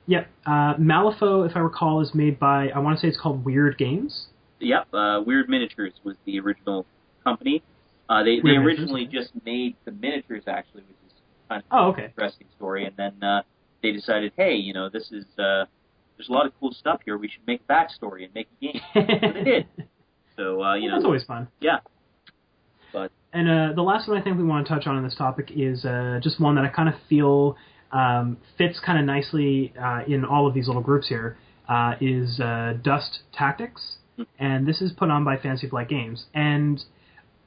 Yep. Malifaux, if I recall, is made by, I want to say it's called Weird Games. Yep. Weird Miniatures was the original company. They originally just made the miniatures, actually, which is kind of an interesting story. And then they decided, hey, this is there's a lot of cool stuff here. We should make a backstory and make a game. So they did. So that's always fun. Yeah. And the last one I think we want to touch on in this topic is just one that I kind of feel fits kind of nicely in all of these little groups here, is Dust Tactics. And this is put on by Fantasy Flight Games. And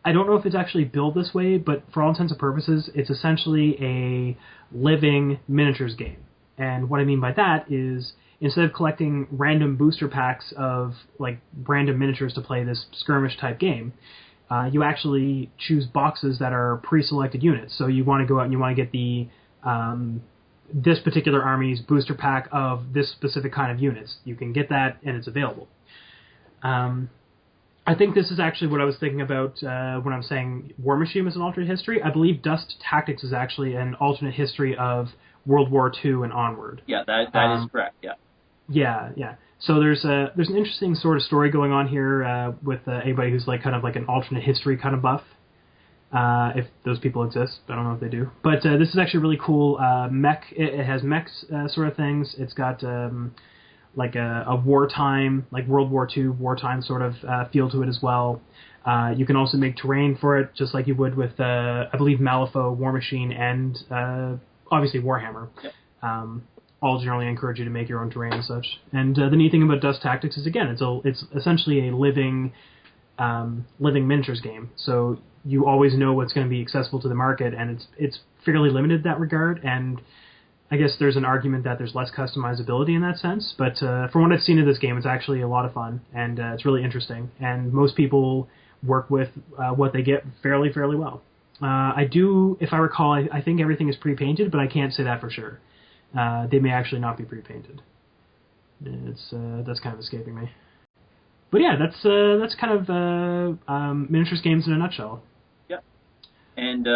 I don't know if it's actually built this way, but for all intents and purposes, it's essentially a living miniatures game. And what I mean by that is, instead of collecting random booster packs of like random miniatures to play this skirmish type game, you actually choose boxes that are pre-selected units. So you want to go out and you want to get the this particular army's booster pack of this specific kind of units. You can get that, and it's available. I think this is actually what I was thinking about when I was saying War Machine was an alternate history. I believe Dust Tactics is actually an alternate history of World War II and onward. Yeah, that is correct, yeah. Yeah. So there's an interesting sort of story going on here with anybody who's like kind of like an alternate history kind of buff. If those people exist, I don't know if they do. But this is actually really cool. Mech. It has mechs sort of things. It's got like a wartime, like World War II wartime sort of feel to it as well. You can also make terrain for it, just like you would with, I believe, Malifaux, War Machine, and obviously Warhammer. Yep. All generally encourage you to make your own terrain and such. And the neat thing about Dust Tactics is, again, it's essentially a living miniatures game. So you always know what's going to be accessible to the market, and it's fairly limited in that regard. And I guess there's an argument that there's less customizability in that sense, but from what I've seen of this game, it's actually a lot of fun, and it's really interesting. And most people work with what they get fairly well. I do, if I recall, I think everything is pre-painted, but I can't say that for sure. They may actually not be pre-painted. That's kind of escaping me. But yeah, that's kind of miniatures games in a nutshell. Yeah, and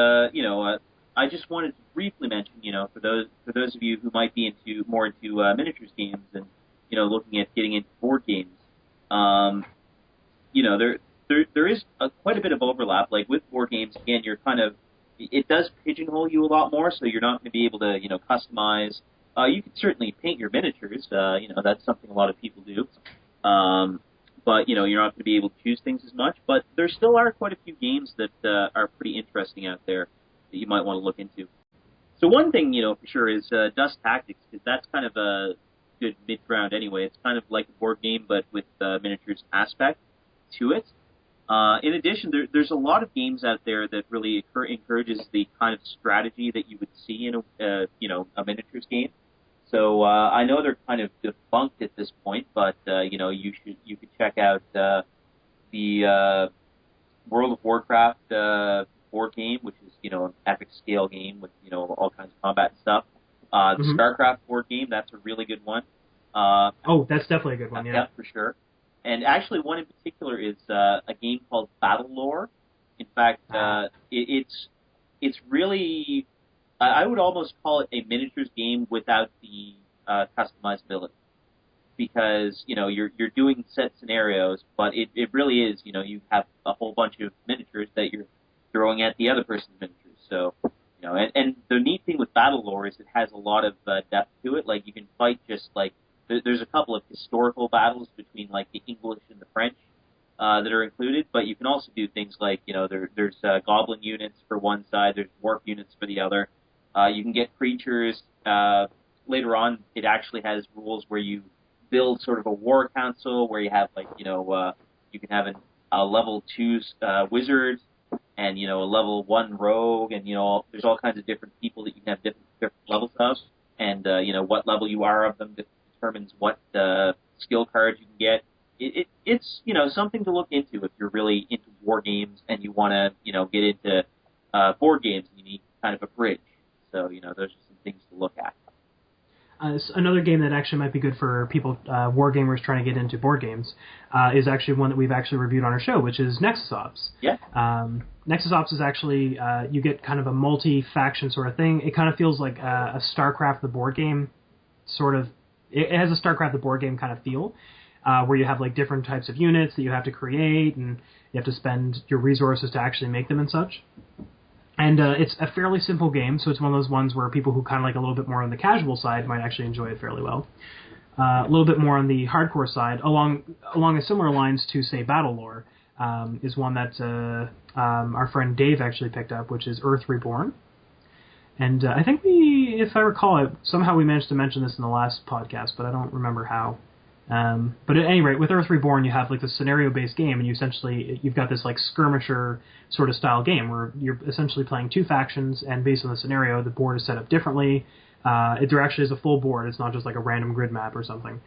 I just wanted to briefly mention, for those of you who might be more into miniatures games and looking at getting into board games, there is quite a bit of overlap. Like with board games, again, you're kind of it does pigeonhole you a lot more, so you're not going to be able to, customize. You can certainly paint your miniatures. That's something a lot of people do. But, you're not going to be able to choose things as much. But there still are quite a few games that are pretty interesting out there that you might want to look into. So one thing, for sure is Dust Tactics, because that's kind of a good mid-ground anyway. It's kind of like a board game, but with miniatures aspect to it. In addition, there's a lot of games out there that really encourages the kind of strategy that you would see in a miniatures game. So I know they're kind of defunct at this point, but you could check out the World of Warcraft board game, which is an epic scale game with all kinds of combat and stuff. The StarCraft board game, that's a really good one. That's definitely a good one. Yeah, for sure. And actually, one in particular is a game called Battle Lore. In fact, it's really, I would almost call it a miniatures game without the customizability, because you're doing set scenarios, but it really is you have a whole bunch of miniatures that you're throwing at the other person's miniatures. So and the neat thing with Battle Lore is it has a lot of depth to it. Like you can fight just like there's a couple of historical battles between like the English and the French that are included, but you can also do things like there's goblin units for one side, there's dwarf units for the other. You can get creatures. Later on, it actually has rules where you build sort of a war council where you have like you can have a level 2 wizard and a level 1 rogue, and there's all kinds of different people that you can have different levels of, and what level you are of them determines what skill cards you can get. It's something to look into if you're really into war games and you want to get into board games and you need kind of a bridge. So those are some things to look at. Another game that actually might be good for people, war gamers trying to get into board games, is actually one that we've actually reviewed on our show, which is Nexus Ops. Yeah. Nexus Ops is actually, you get kind of a multi-faction sort of thing. It kind of feels like a StarCraft the board game sort of. It has a StarCraft the board game kind of feel, where you have like different types of units that you have to create, and you have to spend your resources to actually make them and such. And it's a fairly simple game, so it's one of those ones where people who kind of like a little bit more on the casual side might actually enjoy it fairly well. A little bit more on the hardcore side, along a similar lines to, say, Battle Lore, is one that our friend Dave actually picked up, which is Earth Reborn. And I think if I recall it, somehow we managed to mention this in the last podcast, but I don't remember how. But at any rate, with Earth Reborn, you have like the scenario-based game, and you've got this like skirmisher sort of style game where you're essentially playing two factions, and based on the scenario, the board is set up differently. There actually is a full board; it's not just like a random grid map or something.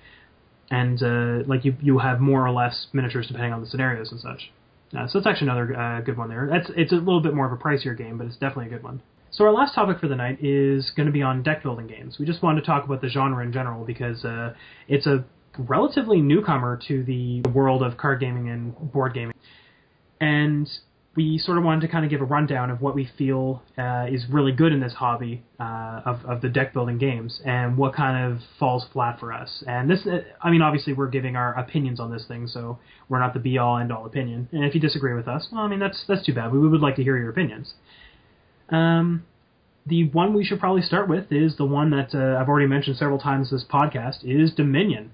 And like you have more or less miniatures depending on the scenarios and such. So it's actually another good one there. It's a little bit more of a pricier game, but it's definitely a good one. So our last topic for the night is going to be on deck building games. We just wanted to talk about the genre in general because it's a relatively newcomer to the world of card gaming and board gaming. And we sort of wanted to kind of give a rundown of what we feel is really good in this hobby of the deck building games and what kind of falls flat for us. And this, I mean, obviously we're giving our opinions on this thing, so we're not the be-all, end-all opinion. And if you disagree with us, well, I mean, that's too bad. We would like to hear your opinions. The one we should probably start with is the one that I've already mentioned several times this podcast, is Dominion.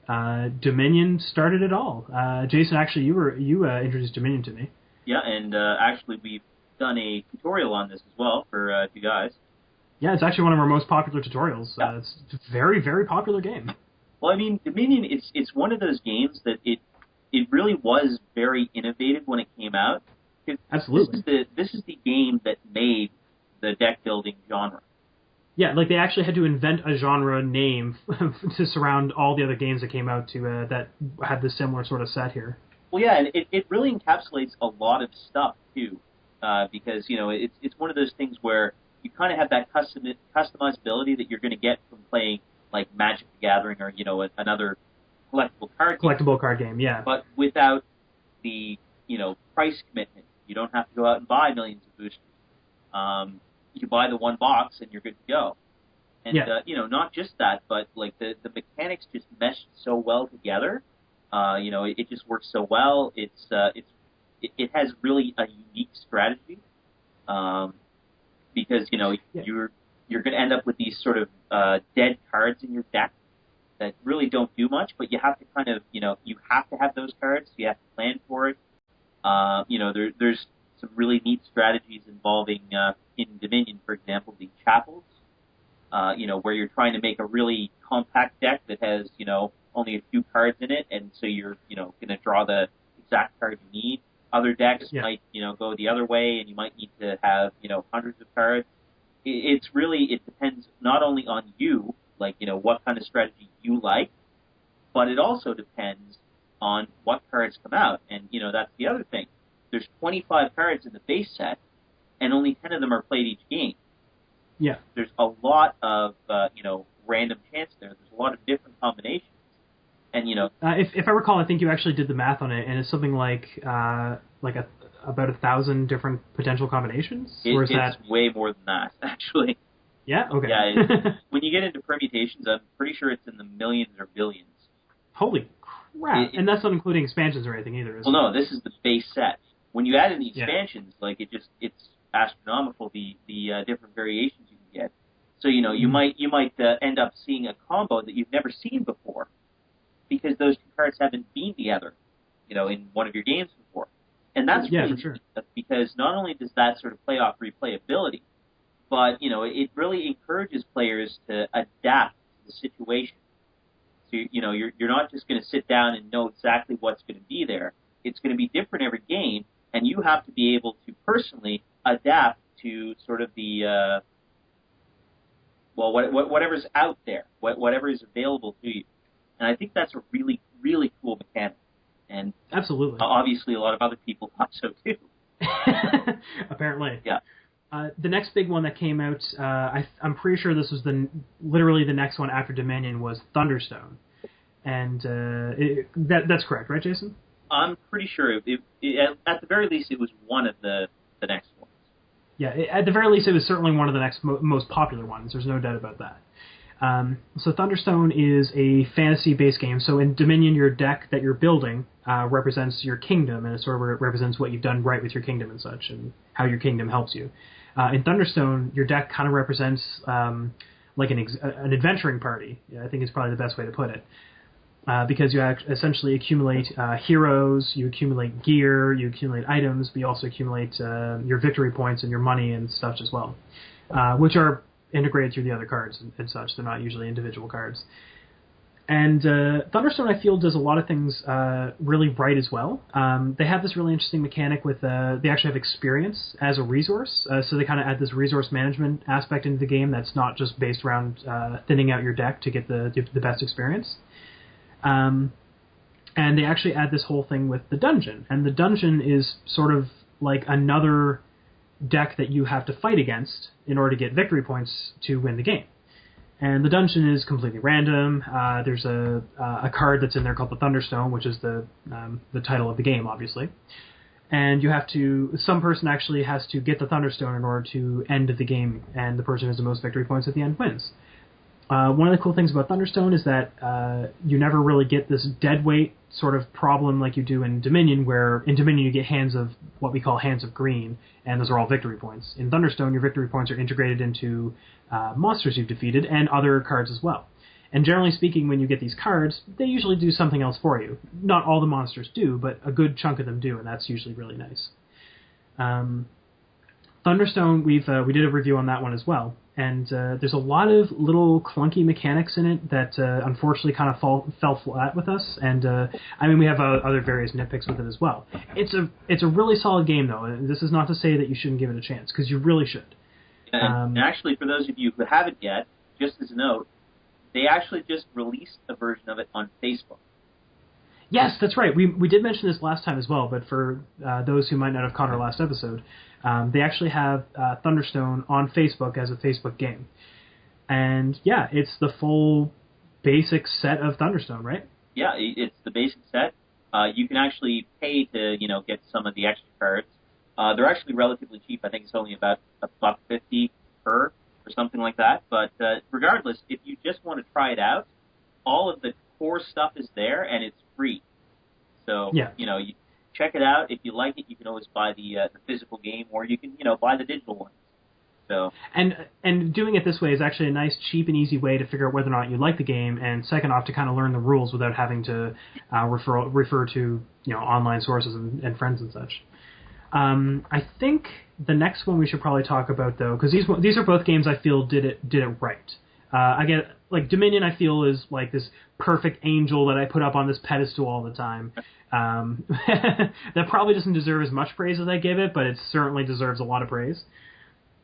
Dominion started it all. Jason, actually, you introduced Dominion to me. Yeah, and actually we've done a tutorial on this as well for you guys. Yeah, it's actually one of our most popular tutorials. Yeah. It's a very, very popular game. Well, I mean, Dominion, it's one of those games that it really was very innovative when it came out. Absolutely. This is the game that made the deck building genre. Yeah, like they actually had to invent a genre name to surround all the other games that came out to that had this similar sort of set here. Well, yeah, and it really encapsulates a lot of stuff too, because it's one of those things where you kind of have that customizability that you're going to get from playing like Magic the Gathering or another collectible card game. Yeah. But without the price commitment, you don't have to go out and buy millions of boosters. You buy the one box and you're good to go. And, not just that, but like the mechanics just mesh so well together. It just works so well. It has really a unique strategy. because you're going to end up with these sort of dead cards in your deck that really don't do much, but you have to kind of you have to have those cards. So you have to plan for it. There's some really neat strategies involving in Dominion, for example, the chapels. Where you're trying to make a really compact deck that has only a few cards in it, and so you're going to draw the exact card you need. Other decks might go the other way, and you might need to have hundreds of cards. It depends not only on you, like what kind of strategy you like, but it also depends on what cards come out. And that's the other thing. There's 25 cards in the base set, and only 10 of them are played each game. Yeah. There's a lot of random chance there. There's a lot of different combinations, and if I recall, I think you actually did the math on it, and it's something like about 1,000 different potential combinations. Or is it's way more than that, actually. Yeah. Okay. Yeah. When you get into permutations, I'm pretty sure it's in the millions or billions. Holy crap! And that's not including expansions or anything either, is it? Well, no. This is the base set. When you add in the expansions, it's astronomical the different variations you can get. So you might end up seeing a combo that you've never seen before, because those two cards haven't been together, in one of your games before. And that's really for sure. Because not only does that sort of play off replayability, but it really encourages players to adapt to the situation. So you're not just going to sit down and know exactly what's going to be there. It's going to be different every game, and you have to be able to personally adapt to sort of the whatever's out there, whatever is available to you. And I think that's a really, really cool mechanic. And absolutely, obviously, a lot of other people thought so too. Apparently, yeah. The next big one that came out, I'm pretty sure this was literally the next one after Dominion, was Thunderstone, and that's correct, right, Jason? I'm pretty sure at the very least it was one of the next ones. Yeah, at the very least it was certainly one of the next most popular ones. There's no doubt about that. So Thunderstone is a fantasy-based game. So in Dominion, your deck that you're building represents your kingdom, and it sort of represents what you've done right with your kingdom and such, and how your kingdom helps you. In Thunderstone, your deck kind of represents like an adventuring party. I think is probably the best way to put it. Because you essentially accumulate heroes, you accumulate gear, you accumulate items, but you also accumulate your victory points and your money and stuff as well, which are integrated through the other cards and such. They're not usually individual cards. And Thunderstone, I feel, does a lot of things really right as well. They have this really interesting mechanic with they actually have experience as a resource, so they kind of add this resource management aspect into the game that's not just based around thinning out your deck to get the best experience. And they actually add this whole thing with the dungeon. And the dungeon is sort of like another deck that you have to fight against in order to get victory points to win the game. And the dungeon is completely random. There's a card that's in there called the Thunderstone, which is the title of the game, obviously. And some person actually has to get the Thunderstone in order to end the game, and the person who has the most victory points at the end wins. One of the cool things about Thunderstone is that you never really get this deadweight sort of problem like you do in Dominion, where in Dominion you get what we call hands of green, and those are all victory points. In Thunderstone, your victory points are integrated into monsters you've defeated and other cards as well. And generally speaking, when you get these cards, they usually do something else for you. Not all the monsters do, but a good chunk of them do, and that's usually really nice. Thunderstone, we did a review on that one as well. And there's a lot of little clunky mechanics in it that unfortunately kind of fell flat with us. And we have other various nitpicks with it as well. It's a really solid game, though. And this is not to say that you shouldn't give it a chance, because you really should. And actually, for those of you who haven't yet, just as a note, they actually just released a version of it on Facebook. Yes, that's right. We did mention this last time as well, but for those who might not have caught our last episode, they actually have Thunderstone on Facebook as a Facebook game. And yeah, it's the full basic set of Thunderstone, right? Yeah, it's the basic set. You can actually pay to get some of the extra cards. They're actually relatively cheap. I think it's only about $1.50 per or something like that. But regardless, if you just want to try it out, all of the core stuff is there and it's free. So yeah. check it out. If you like it, you can always buy the physical game, or you can buy the digital one. So and doing it this way is actually a nice, cheap, and easy way to figure out whether or not you like the game, and second off, to kind of learn the rules without having to refer to online sources and friends and such. I think the next one we should probably talk about, though, because these are both games I feel did it right. I get like Dominion. I feel is like this perfect angel that I put up on this pedestal all the time. That probably doesn't deserve as much praise as I give it, but it certainly deserves a lot of praise.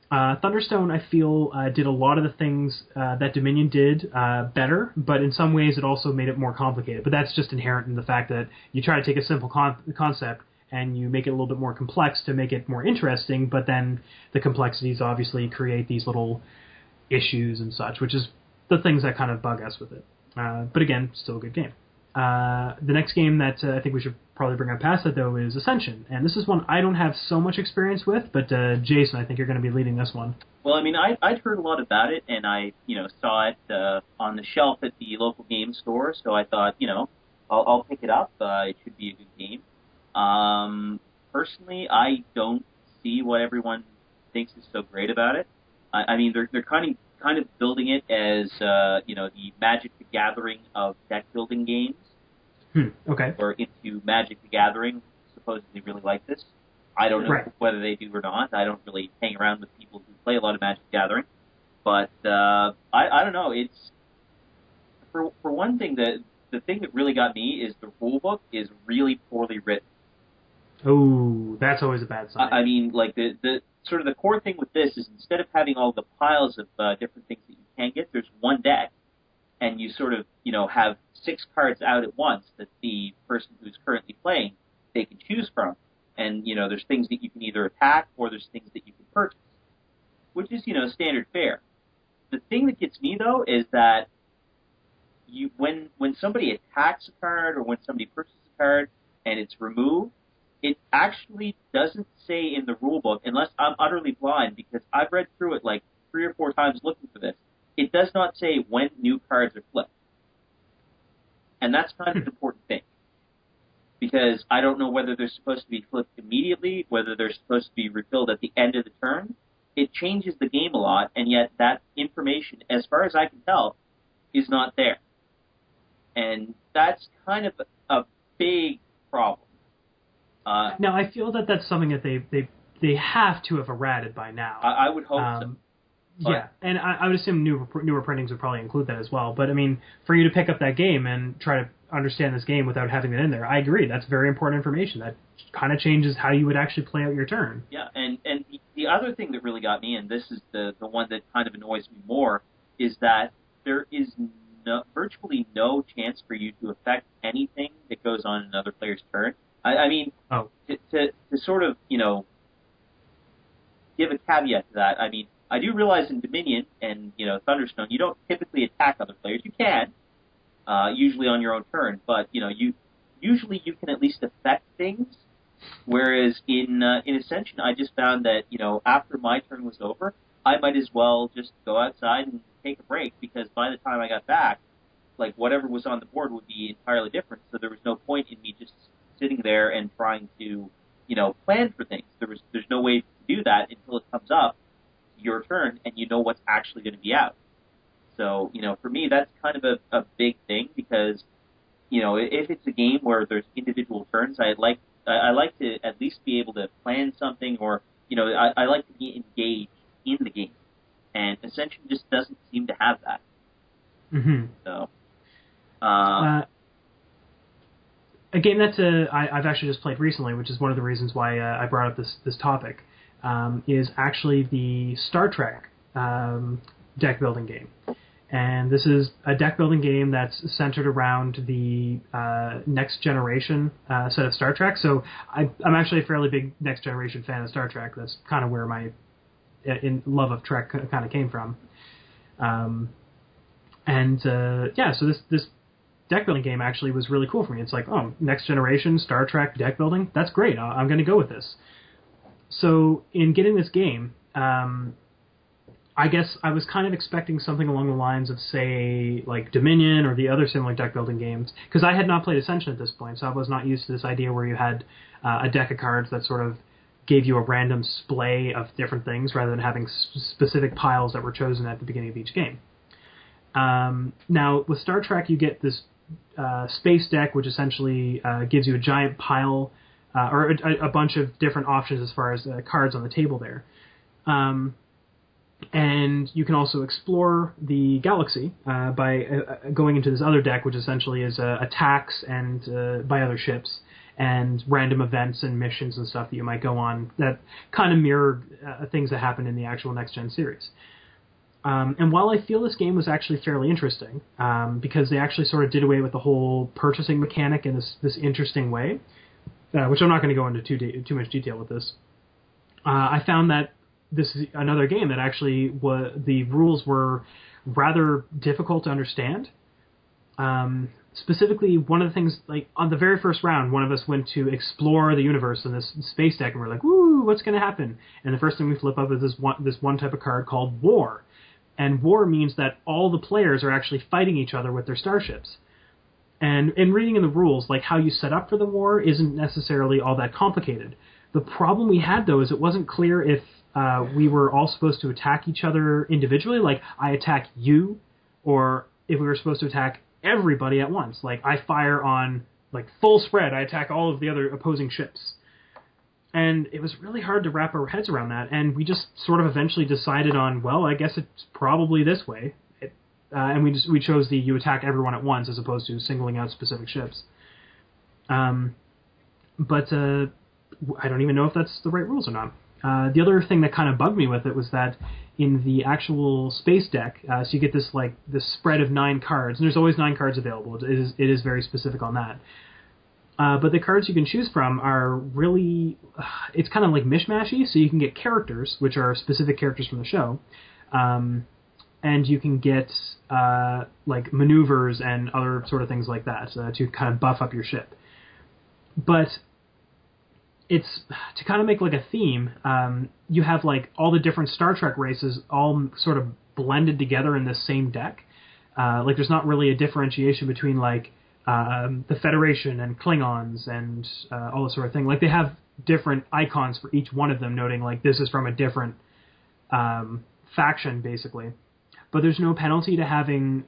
Thunderstone, I feel, did a lot of the things that Dominion did better, but in some ways it also made it more complicated. But that's just inherent in the fact that you try to take a simple concept and you make it a little bit more complex to make it more interesting, but then the complexities obviously create these little issues and such, which is the things that kind of bug us with it. But again, still a good game. The next game that I think we should probably bring up past that, though, is Ascension. And this is one I don't have so much experience with, but Jason, I think you're going to be leading this one. Well, I mean, I'd heard a lot about it, and I, saw it on the shelf at the local game store, so I thought, I'll pick it up. It should be a good game. Personally, I don't see what everyone thinks is so great about it. I mean, they're kind of building it as, the Magic the Gathering of deck building games. Okay. Or into Magic the Gathering, supposedly really like this. I don't know whether they do or not. I don't really hang around with people who play a lot of Magic the Gathering. But I don't know. It's for one thing, the thing that really got me is the rule book is really poorly written. Oh, that's always a bad sign. I mean, like the sort of the core thing with this is instead of having all the piles of different things that you can get, there's one deck, and you sort of have 6 cards out at once that the person who's currently playing they can choose from, and there's things that you can either attack or there's things that you can purchase, which is standard fare. The thing that gets me though is that when somebody attacks a card or when somebody purchases a card and it's removed, it actually doesn't say in the rule book, unless I'm utterly blind, because I've read through it like 3 or 4 times looking for this. It does not say when new cards are flipped. And that's kind of an important thing. Because I don't know whether they're supposed to be flipped immediately, whether they're supposed to be refilled at the end of the turn. It changes the game a lot, and yet that information, as far as I can tell, is not there. And that's kind of a big problem. Now, I feel that that's something that they have to have errated by now. I would hope so. Yeah, and I would assume newer printings would probably include that as well. But, I mean, for you to pick up that game and try to understand this game without having it in there, I agree. That's very important information. That kind of changes how you would actually play out your turn. Yeah, and the other thing that really got me, and this is the one that kind of annoys me more, is that there is virtually no chance for you to affect anything that goes on in another player's turn. I mean, to sort of, give a caveat to that, I mean, I do realize in Dominion and, Thunderstone, you don't typically attack other players. You can, usually on your own turn, but, you can at least affect things, whereas in Ascension, I just found that, after my turn was over, I might as well just go outside and take a break, because by the time I got back, like, whatever was on the board would be entirely different, so there was no point in me just sitting there and trying to, plan for things. There's no way to do that until it comes up, your turn, and you know what's actually going to be out. So, for me, that's kind of a big thing, because, if it's a game where there's individual turns, I like to at least be able to plan something, or, I like to be engaged in the game. And Ascension just doesn't seem to have that. Mm-hmm. So, a game that I've actually just played recently, which is one of the reasons why I brought up this topic, is actually the Star Trek deck building game. And this is a deck building game that's centered around the Next Generation set of Star Trek. So I'm actually a fairly big Next Generation fan of Star Trek. That's kind of where my love of Trek kind of came from. So this deck building game actually was really cool for me. It's like, oh, Next Generation, Star Trek, deck building, that's great. I'm going to go with this. So in getting this game, I guess I was kind of expecting something along the lines of, say, like Dominion or the other similar deck building games, because I had not played Ascension at this point, so I was not used to this idea where you had a deck of cards that sort of gave you a random splay of different things rather than having specific piles that were chosen at the beginning of each game. Now, with Star Trek, you get this space deck, which essentially gives you a giant pile or a bunch of different options as far as cards on the table there. And you can also explore the galaxy by going into this other deck, which essentially is attacks and by other ships and random events and missions and stuff that you might go on that kind of mirror things that happen in the actual Next Gen series. And while I feel this game was actually fairly interesting, because they actually sort of did away with the whole purchasing mechanic in this interesting way, which I'm not going to go into too much detail with this, I found that this is another game that actually the rules were rather difficult to understand. Specifically, one of the things, like on the very first round, one of us went to explore the universe in this space deck, and we're like, "Woo, what's going to happen?" And the first thing we flip up is this one type of card called War, and War means that all the players are actually fighting each other with their starships. And in reading in the rules, like how you set up for the war isn't necessarily all that complicated. The problem we had though is it wasn't clear if we were all supposed to attack each other individually, like I attack you, or if we were supposed to attack everybody at once. Like I fire on like full spread, I attack all of the other opposing ships. And it was really hard to wrap our heads around that, and we just sort of eventually decided on, well, I guess it's probably this way. And we chose the you attack everyone at once as opposed to singling out specific ships. But I don't even know if that's the right rules or not. The other thing that kind of bugged me with it was that in the actual space deck, so you get this spread of 9 cards, and there's always 9 cards available. It is very specific on that. But the cards you can choose from are really, it's kind of like mishmashy, so you can get characters, which are specific characters from the show, and you can get like maneuvers and other sort of things like that to kind of buff up your ship. But it's to kind of make like a theme. You have like all the different Star Trek races all sort of blended together in this same deck. Like there's not really a differentiation between like the Federation and Klingons and all this sort of thing. Like they have different icons for each one of them, noting like this is from a different faction, basically. But there's no penalty to having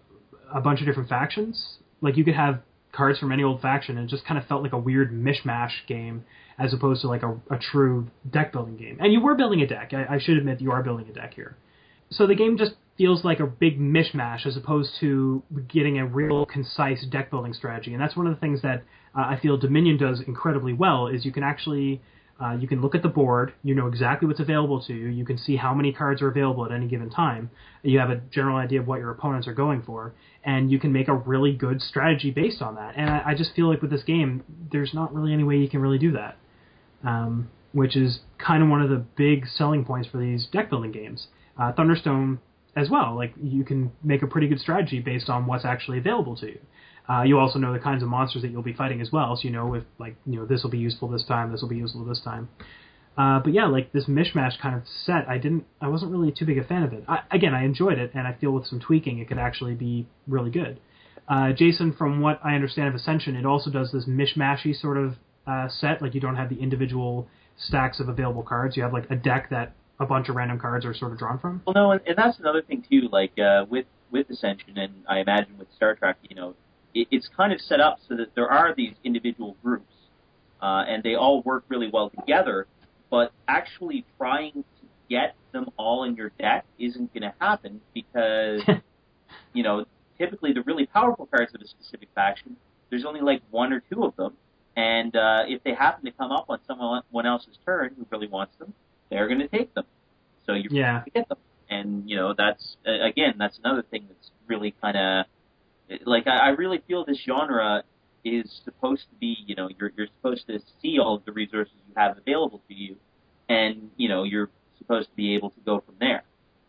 a bunch of different factions. Like you could have cards from any old faction, and it just kind of felt like a weird mishmash game as opposed to like a true deck building game. And you were building a deck. I should admit you are building a deck here. So the game just feels like a big mishmash as opposed to getting a real concise deck building strategy. And that's one of the things that I feel Dominion does incredibly well, is you can actually you can look at the board, you know exactly what's available to you, you can see how many cards are available at any given time, you have a general idea of what your opponents are going for, and you can make a really good strategy based on that. And I just feel like with this game, there's not really any way you can really do that, which is kind of one of the big selling points for these deck building games. Thunderstone as well, like you can make a pretty good strategy based on what's actually available to you. You also know the kinds of monsters that you'll be fighting as well, so you know if like this will be useful this time, this will be useful this time. But yeah, like this mishmash kind of set, I wasn't really too big a fan of it. I enjoyed it, and I feel with some tweaking it could actually be really good. Jason, from what I understand of Ascension, it also does this mishmashy sort of set. Like you don't have the individual stacks of available cards. You have like a deck that a bunch of random cards are sort of drawn from. Well, no, and that's another thing too. Like with Ascension, and I imagine with Star Trek, it's kind of set up so that there are these individual groups, and they all work really well together, but actually trying to get them all in your deck isn't going to happen because, typically the really powerful cards of a specific faction, there's only like 1 or 2 of them, and if they happen to come up on someone else's turn who really wants them, they're going to take them. So you're going to get them. And, that's another thing that's really kind of, like, I really feel this genre is supposed to be, you're supposed to see all of the resources you have available to you, and, you're supposed to be able to go from there.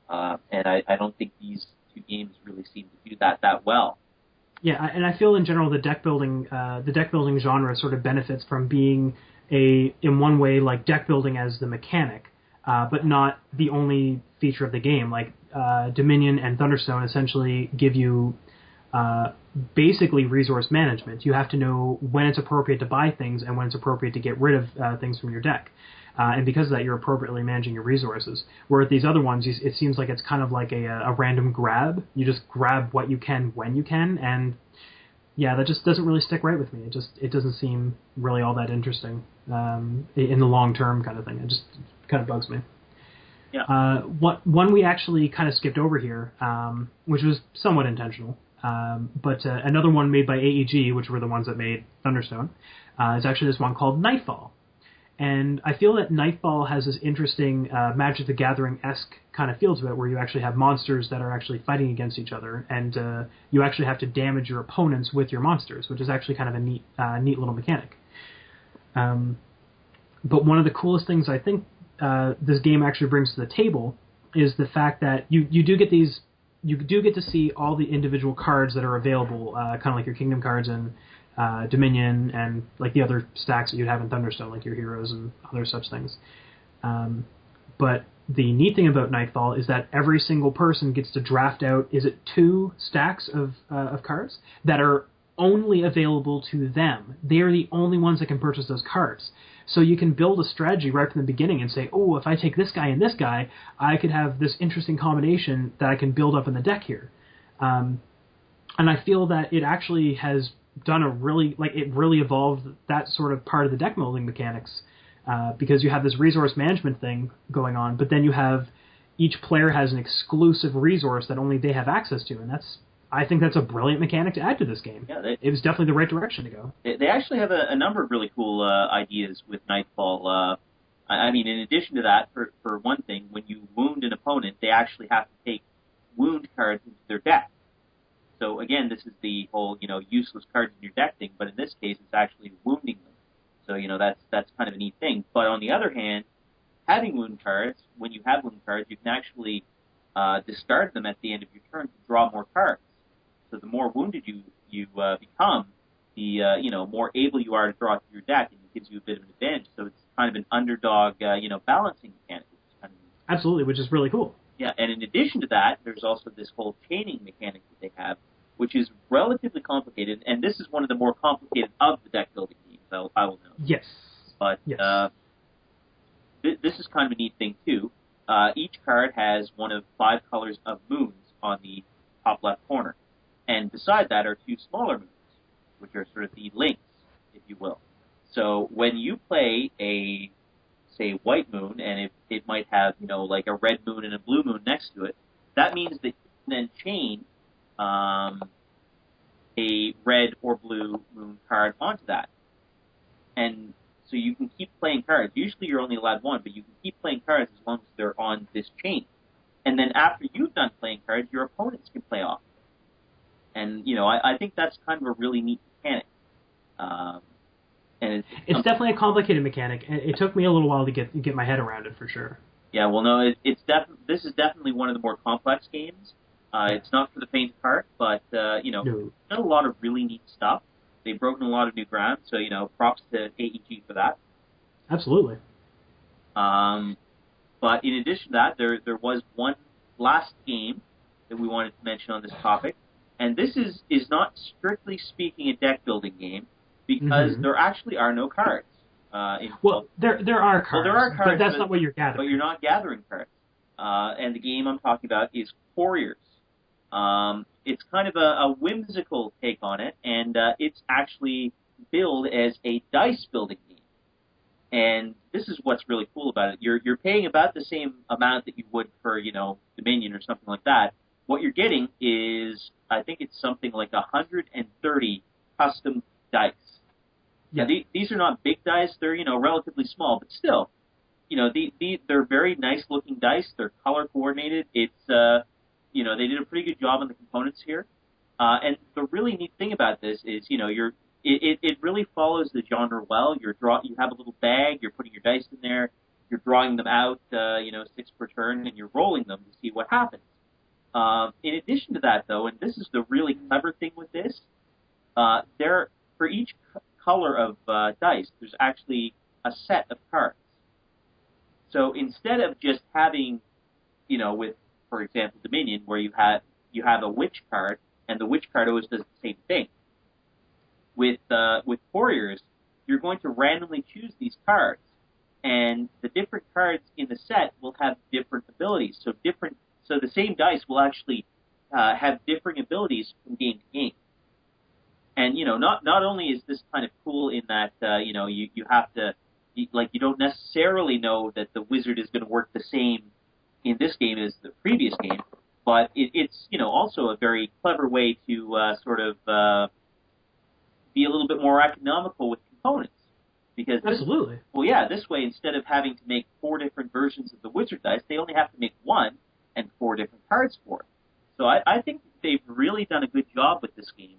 And I don't think these 2 games really seem to do that well. Yeah, and I feel in general the deck building genre sort of benefits from being in one way, like deck building as the mechanic, but not the only feature of the game. Like Dominion and Thunderstone essentially give you basically resource management. You have to know when it's appropriate to buy things and when it's appropriate to get rid of things from your deck. And because of that, you're appropriately managing your resources. Where with these other ones, it seems like it's kind of like a random grab. You just grab what you can when you can, and yeah, that just doesn't really stick right with me. It doesn't seem really all that interesting in the long term kind of thing. It just kind of bugs me. Yeah. One we actually kind of skipped over here, which was somewhat intentional, but another one made by AEG, which were the ones that made Thunderstone, is actually this one called Nightfall. And I feel that Nightfall has this interesting Magic the Gathering-esque kind of feel to it, where you actually have monsters that are actually fighting against each other, and you actually have to damage your opponents with your monsters, which is actually kind of a neat little mechanic. But one of the coolest things I think this game actually brings to the table is the fact that you do get to see all the individual cards that are available, kind of like your Kingdom cards and Dominion and like the other stacks that you'd have in Thunderstone, like your heroes and other such things. But the neat thing about Nightfall is that every single person gets to draft out, is it 2 stacks of cards that are only available to them. They are the only ones that can purchase those cards. So you can build a strategy right from the beginning and say, oh, if I take this guy and this guy, I could have this interesting combination that I can build up in the deck here. And I feel that it actually has done it really evolved that sort of part of the deck building mechanics, because you have this resource management thing going on, but then you have each player has an exclusive resource that only they have access to, and I think that's a brilliant mechanic to add to this game. Yeah, it was definitely the right direction to go. They actually have a number of really cool ideas with Nightfall. I mean, in addition to that, for one thing, when you wound an opponent, they actually have to take wound cards into their deck. So again, this is the whole, useless cards in your deck thing, but in this case, it's actually wounding them. So, that's kind of a neat thing. But on the other hand, having wound cards, when you have wound cards, you can actually discard them at the end of your turn to draw more cards. So the more wounded you become, the more able you are to draw through your deck, and it gives you a bit of an advantage. So it's kind of an underdog, balancing mechanic. Which is kind of neat. Absolutely, which is really cool. Yeah, and in addition to that, there's also this whole chaining mechanic that they have, which is relatively complicated, and this is one of the more complicated of the deck building games, I will note. Yes. But yes. This is kind of a neat thing, too. Each card has one of 5 colors of moons on the top left corner, and beside that are 2 smaller moons, which are sort of the links, if you will. So when you play a, say, white moon, and it might have, like a red moon and a blue moon next to it, that means that you can then chain a red or blue moon card onto that. And so you can keep playing cards. Usually you're only allowed 1, but you can keep playing cards as long as they're on this chain. And then after you've done playing cards, your opponents can play off. And, I think that's kind of a really neat mechanic. And it's definitely a complicated mechanic. It took me a little while to get my head around it, for sure. Yeah, well, no, this is definitely one of the more complex games. It's not for the faint of heart, but, no. Done a lot of really neat stuff. They've broken a lot of new ground, so, props to AEG for that. Absolutely. But in addition to that, there was one last game that we wanted to mention on this topic, and this is not strictly speaking a deck building game, because there actually are no cards. There are cards. Well, there are cards, but that's not what you're gathering. But you're not gathering cards. And the game I'm talking about is Couriers. It's kind of a whimsical take on it, and it's actually billed as a dice building game. And this is what's really cool about it. You're paying about the same amount that you would for, Dominion or something like that. What you're getting is, I think it's something like 130 custom dice. Yeah. Now, these are not big dice. They're, relatively small, but still, they're very nice looking dice. They're color coordinated. It's, they did a pretty good job on the components here. And the really neat thing about this is, it really follows the genre well. You have a little bag. You're putting your dice in there. You're drawing them out, 6 per turn, and you're rolling them to see what happens. In addition to that, though, and this is the really clever thing with this, for each color of dice, there's actually a set of cards. So instead of just having, with for example, Dominion, where you have a witch card, and the witch card always does the same thing. With Warriors, you're going to randomly choose these cards, and the different cards in the set will have different abilities. So the same dice will actually have differing abilities from game to game. And not only is this kind of cool in that you have to you don't necessarily know that the wizard is going to work the same in this game as the previous game, but it's also a very clever way to sort of be a little bit more economical with components. Because absolutely. This way, instead of having to make 4 different versions of the wizard dice, they only have to make 1 and 4 different cards for it. So I think they've really done a good job with this game.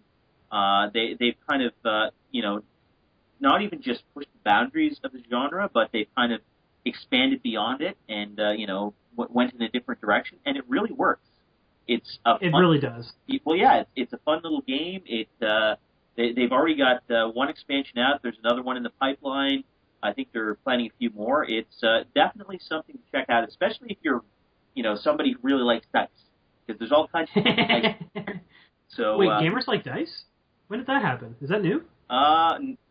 They've kind of not even just pushed the boundaries of the genre, but they've kind of expanded beyond it and went in a different direction, and it really works. It really does. Well, yeah, it's a fun little game. They've already got 1 expansion out. There's another one in the pipeline. I think they're planning a few more. It's definitely something to check out, especially if you're, somebody who really likes dice, because there's all kinds of dice. So wait, gamers like dice? When did that happen? Is that new?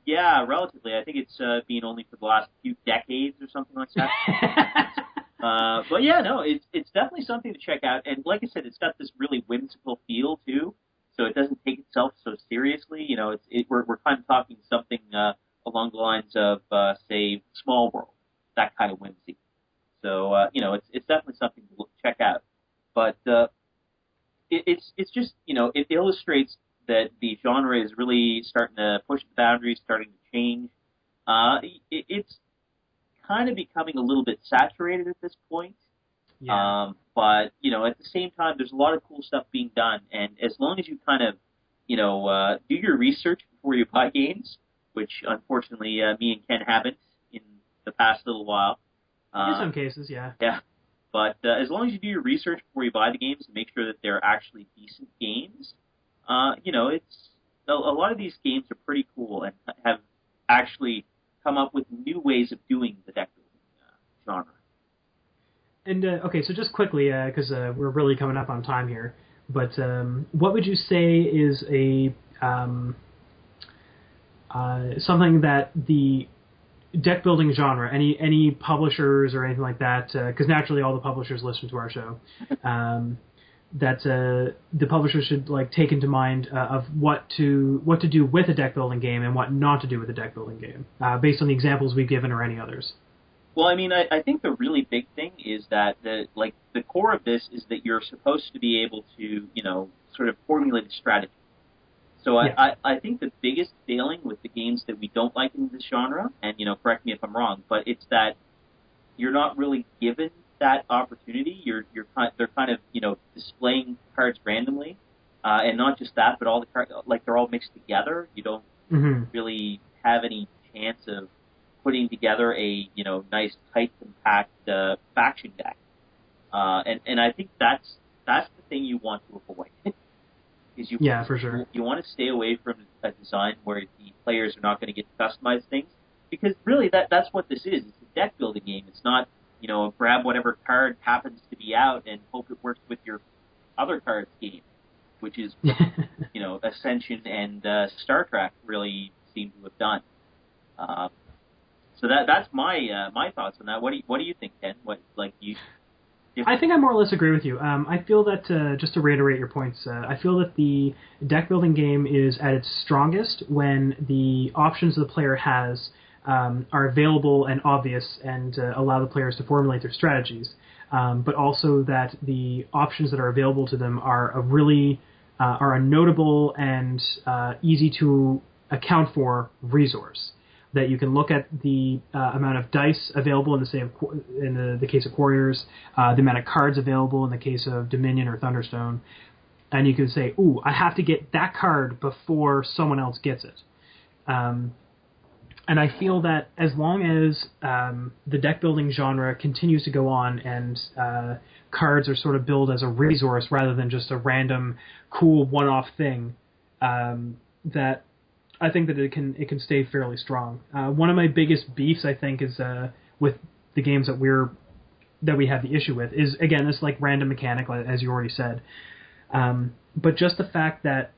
Yeah, relatively. I think it's been only for the last few decades or something like that. But yeah, no, it's definitely something to check out. And like I said, it's got this really whimsical feel too. So it doesn't take itself so seriously. We're kind of talking something along the lines of, say, Small World, that kind of whimsy. So it's definitely something to check out. But it's just it illustrates that the genre is really starting to push the boundaries, starting to change. It's kind of becoming a little bit saturated at this point. Yeah. But at the same time, there's a lot of cool stuff being done, and as long as you kind of, do your research before you buy games, which unfortunately me and Ken haven't in the past little while. In some cases, yeah. Yeah. But as long as you do your research before you buy the games and make sure that they're actually decent games, it's a lot of these games are pretty cool and have actually come up with new ways of doing the deck building genre. And okay, so just quickly, because we're really coming up on time here, but what would you say is a something that the deck building genre, any publishers or anything like that, because naturally all the publishers listen to our show, that the publishers should take into mind of what to do with a deck building game and what not to do with a deck building game, based on the examples we've given or any others. Well, I mean, I think the really big thing is that the core of this is that you're supposed to be able to, sort of formulate a strategy. So yeah. I think the biggest failing with the games that we don't like in this genre, and, correct me if I'm wrong, but it's that you're not really given that opportunity. They're kind of, displaying cards randomly, and not just that, but all the cards, they're all mixed together. You don't really have any chance of putting together a nice tight compact faction deck, and I think that's the thing you want to avoid. Is for sure. You want to stay away from a design where the players are not going to get to customize things, because really that's what this is. It's a deck building game. It's not grab whatever card happens to be out and hope it works with your other cards game, which is Ascension and Star Trek really seem to have done. So that's my thoughts on that. What do you think, Ken? I think I more or less agree with you. I feel that, just to reiterate your points, I feel that the deck building game is at its strongest when the options the player has are available and obvious and allow the players to formulate their strategies, but also that the options that are available to them are a notable and easy to account for resource. That you can look at the amount of dice available in the case of Warriors, the amount of cards available in the case of Dominion or Thunderstone, and you can say, "Ooh, I have to get that card before someone else gets it." And I feel that as long as the deck building genre continues to go on and cards are sort of billed as a resource rather than just a random cool one-off thing, that I think that it can stay fairly strong. One of my biggest beefs, I think, is with the games that we're that we have the issue with is, again, this like random mechanic, as you already said. But just the fact that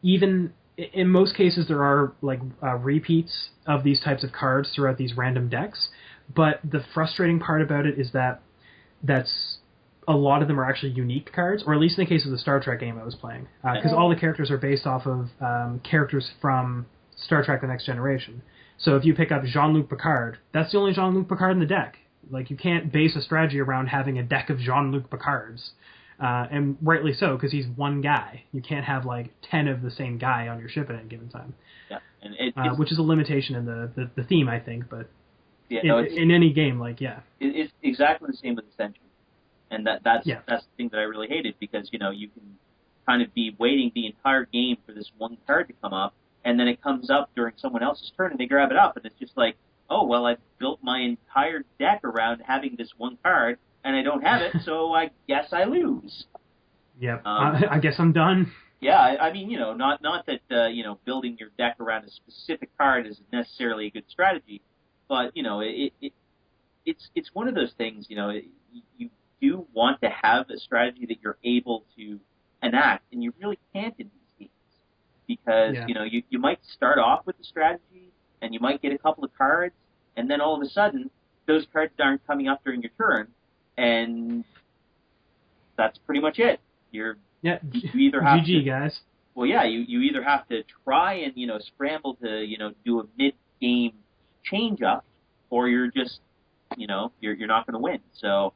even in most cases there are like repeats of these types of cards throughout these random decks, but the frustrating part about it is that a lot of them are actually unique cards, or at least in the case of the Star Trek game I was playing, because all the characters are based off of characters from Star Trek: The Next Generation. So if you pick up Jean-Luc Picard, that's the only Jean-Luc Picard in the deck. Like, you can't base a strategy around having a deck of Jean-Luc Picards. And rightly so, because he's one guy. You can't have, like, 10 of the same guy on your ship at any given time. Yeah, and which is a limitation in the theme, I think, but yeah, in any game, like, yeah. It's exactly the same with Ascension. And that's the thing that I really hated, because, you know, you can kind of be waiting the entire game for this one card to come up, and then it comes up during someone else's turn, and they grab it up, and it's just like, oh, well, I've built my entire deck around having this one card, and I don't have it, so I guess I lose. Yep. I guess I'm done. Yeah, I mean, you know, not that, you know, building your deck around a specific card is necessarily a good strategy, but, you know, it's one of those things, you know, you do want to have a strategy that you're able to enact, and you really can't in these games. Because, you know, you might start off with the strategy, and you might get a couple of cards, and then all of a sudden, those cards aren't coming up during your turn, and that's pretty much it. You either have GG, guys. Well, yeah, you either have to try and, you know, scramble to, you know, do a mid-game change-up, or you're just, you know, you're not going to win. So,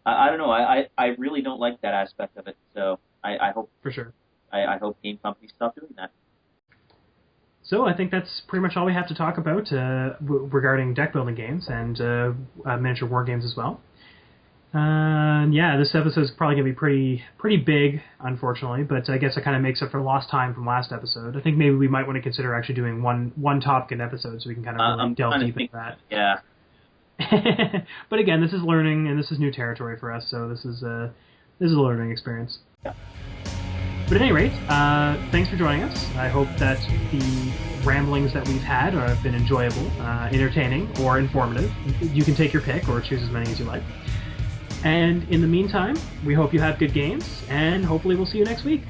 I don't know. I really don't like that aspect of it. So, I hope... For sure. I hope game companies stop doing that. So I think that's pretty much all we have to talk about regarding deck building games and miniature war games as well. Yeah, this episode is probably going to be pretty big, unfortunately, but I guess it kind of makes up for lost time from last episode. I think maybe we might want to consider actually doing one topic an episode so we can kind of really delve deep into that. Yeah. But again, this is learning and this is new territory for us, so this is a learning experience. Yeah. But at any rate, thanks for joining us. I hope that the ramblings that we've had have been enjoyable, entertaining, or informative. You can take your pick or choose as many as you like. And in the meantime, we hope you have good games, and hopefully we'll see you next week.